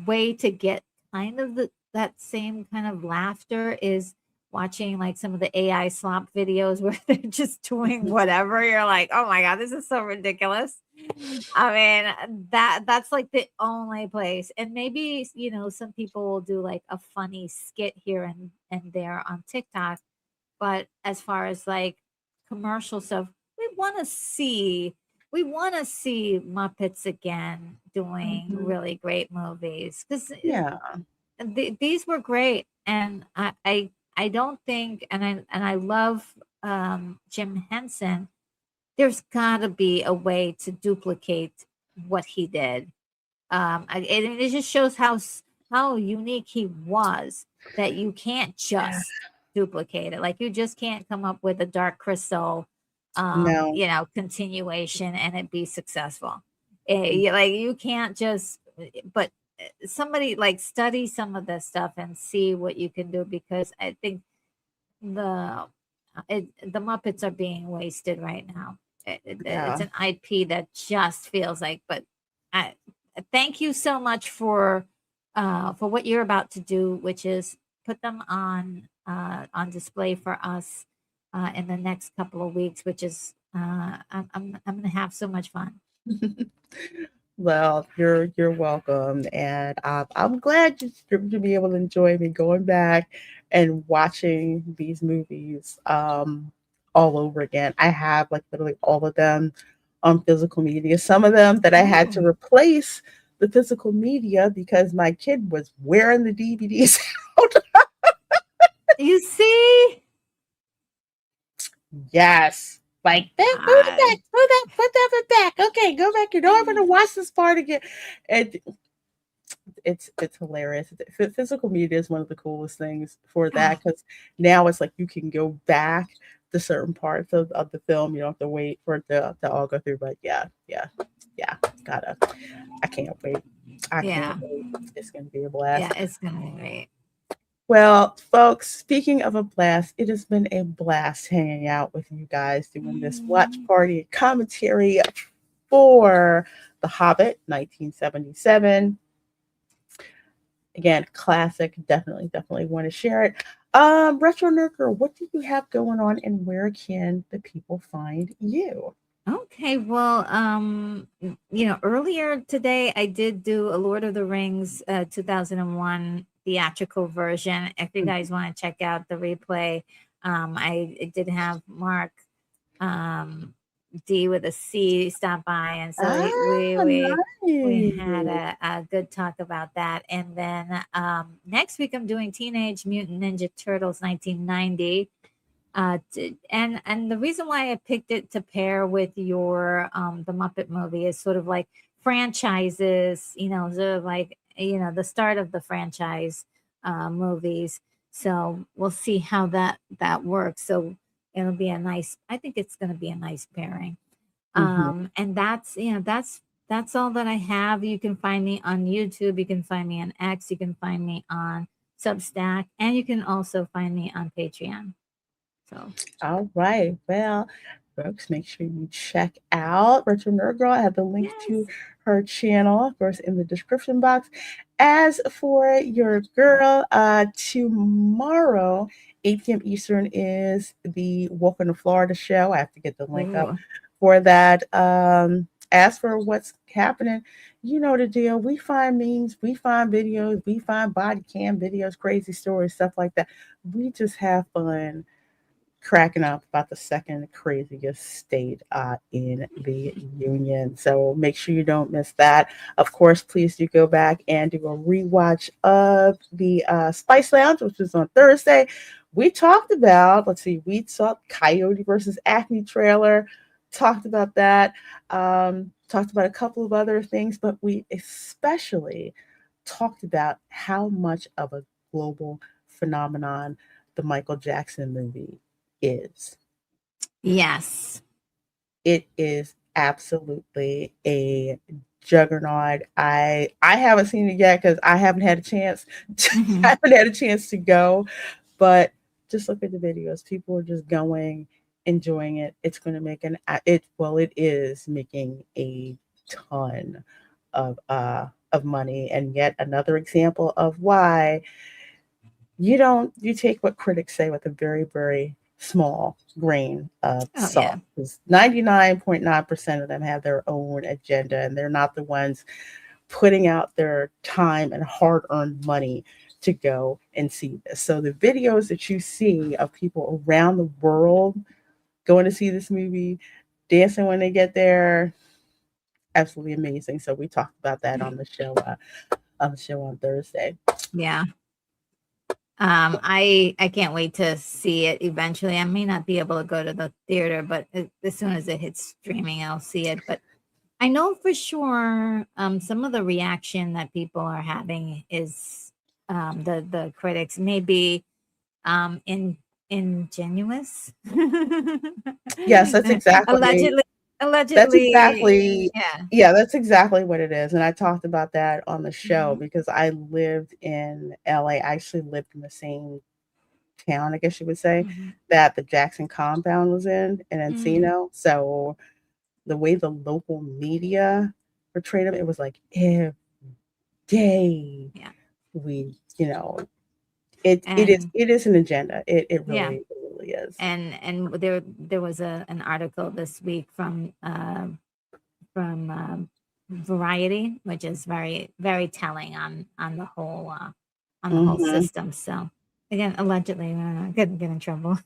way to get kind of that same kind of laughter is watching like some of the AI slop videos where they're just doing whatever. You're like, oh my god, this is so ridiculous. I mean, that's like the only place. And maybe, some people will do like a funny skit here and there on TikTok. But as far as like commercial stuff, we want to see we want to see Muppets again doing Mhm. really great movies because Yeah. these were great, and I don't think, and I love Jim Henson. There's got to be a way to duplicate what he did. It just shows how unique he was that you can't Yeah. just duplicate it. Like you just can't come up with a Dark Crystal, No. continuation and it be successful. Mm. Like you can't just, but somebody like study some of this stuff and see what you can do because I think the the Muppets are being wasted right now. It's Yeah. an IP that just feels like. But I thank you so much for what you're about to do, which is put them on display for us in the next couple of weeks. Which is I'm going to have so much fun. Well, you're welcome, and I'm glad you're to be able to enjoy me going back and watching these movies all over again. I have like literally all of them on physical media. Some of them that I had to Oh, replace the physical media because my kid was wearing the DVDs out. you see. Yes. Like that, move it Uh, back, move that, put that back. Okay, go back. You know I'm gonna watch this part again. And it's hilarious. Physical media is one of the coolest things for that because now it's like you can go back to certain parts of the film. You don't have to wait for it to all go through. But yeah. Gotta. I can't wait. I can't yeah, wait. It's gonna be a blast. yeah, it's gonna be great. Well, folks, speaking of a blast, it has been a blast hanging out with you guys doing this watch party and commentary for The Hobbit 1977. Again, classic. Definitely want to share it. Retro Nurker, what do you have going on and where can the people find you? Okay, well, earlier today I did do a Lord of the Rings 2001 theatrical version. If you guys want to check out the replay, I did have Mark um, D with a C stop by, and so Ah, we had nice. a good talk about that. And then next week I'm doing Teenage Mutant Ninja Turtles 1990. And the reason why I picked it to pair with your the Muppet movie is sort of like franchises, sort of like the start of the franchise movies. So we'll see how that works. So it'll be a nice. I think it's going to be a nice pairing. Mhm. And that's all that I have. You can find me on YouTube. You can find me on X. You can find me on Substack, and you can also find me on Patreon. So. All right. Well, folks, make sure you check out Retro Nerd Girl. I have the link to Yes. her channel, of course, in the description box. As for your girl, tomorrow, 8 p.m. Eastern is the Welcome to Florida show. I have to get the link up Ooh. for that. As for what's happening, you know the deal. We find memes, we find videos, we find body cam videos, crazy stories, stuff like that. We just have fun cracking up about the second craziest state in the union. So make sure you don't miss that. Of course, please do go back and do a rewatch of the Spice Lounge, which was on Thursday. We talked about, let's see, we saw Coyote versus Acme trailer, talked about that, talked about a couple of other things, but we especially talked about how much of a global phenomenon the Michael Jackson movie is. Yes. It is absolutely a juggernaut. I haven't seen it yet because I haven't had a chance. I Mhm. haven't had a chance to go, but just look at the videos. People are just going, enjoying it. It's going to make it is making a ton of money, and yet another example of why you take what critics say with a very, very small grain of Oh yeah. salt. Because 99.9% of them have their own agenda, and they're not the ones putting out their time and hard-earned money to go and see this. So the videos that you see of people around the world going to see this movie, dancing when they get there, absolutely amazing. So we talked about that on the show on Thursday. Yeah. I can't wait to see it eventually. I may not be able to go to the theater, but as soon as it hits streaming, I'll see it. But I know for sure some of the reaction that people are having is the critics may be in ingenuous. Yes, Allegedly, that's allegedly, exactly yeah. yeah, that's exactly what it is. And I talked about that on the show Mhm. because I lived in LA. I actually lived in the same town, I guess you would say, Mhm. that the Jackson compound was in Mm. Encino. So the way the local media portrayed him, it was like every day Yeah. we, And it is an agenda. yeah. It really is. And there was an article this week from Variety, which is very very telling on the whole Hmm. system. So again, allegedly, get in trouble.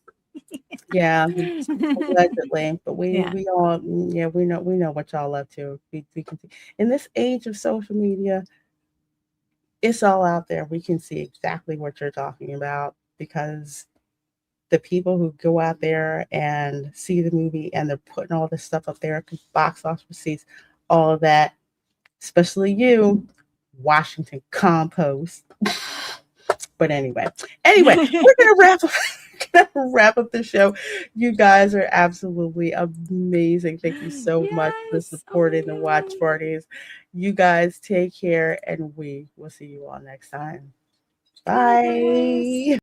Yeah, allegedly, but Yeah. we all yeah we know what y'all up to. We can see in this age of social media, it's all out there. We can see exactly what you're talking about because the people who go out there and see the movie and they're putting all this stuff up there, box office receipts, all of that, especially you, Washington Compost. But anyway, we're gonna wrap up. Wrap up the show. You guys are absolutely amazing. Thank you so much for Yes. Oh my supporting the watch god. parties. You guys take care, and we will see you all next time. Yes. Bye.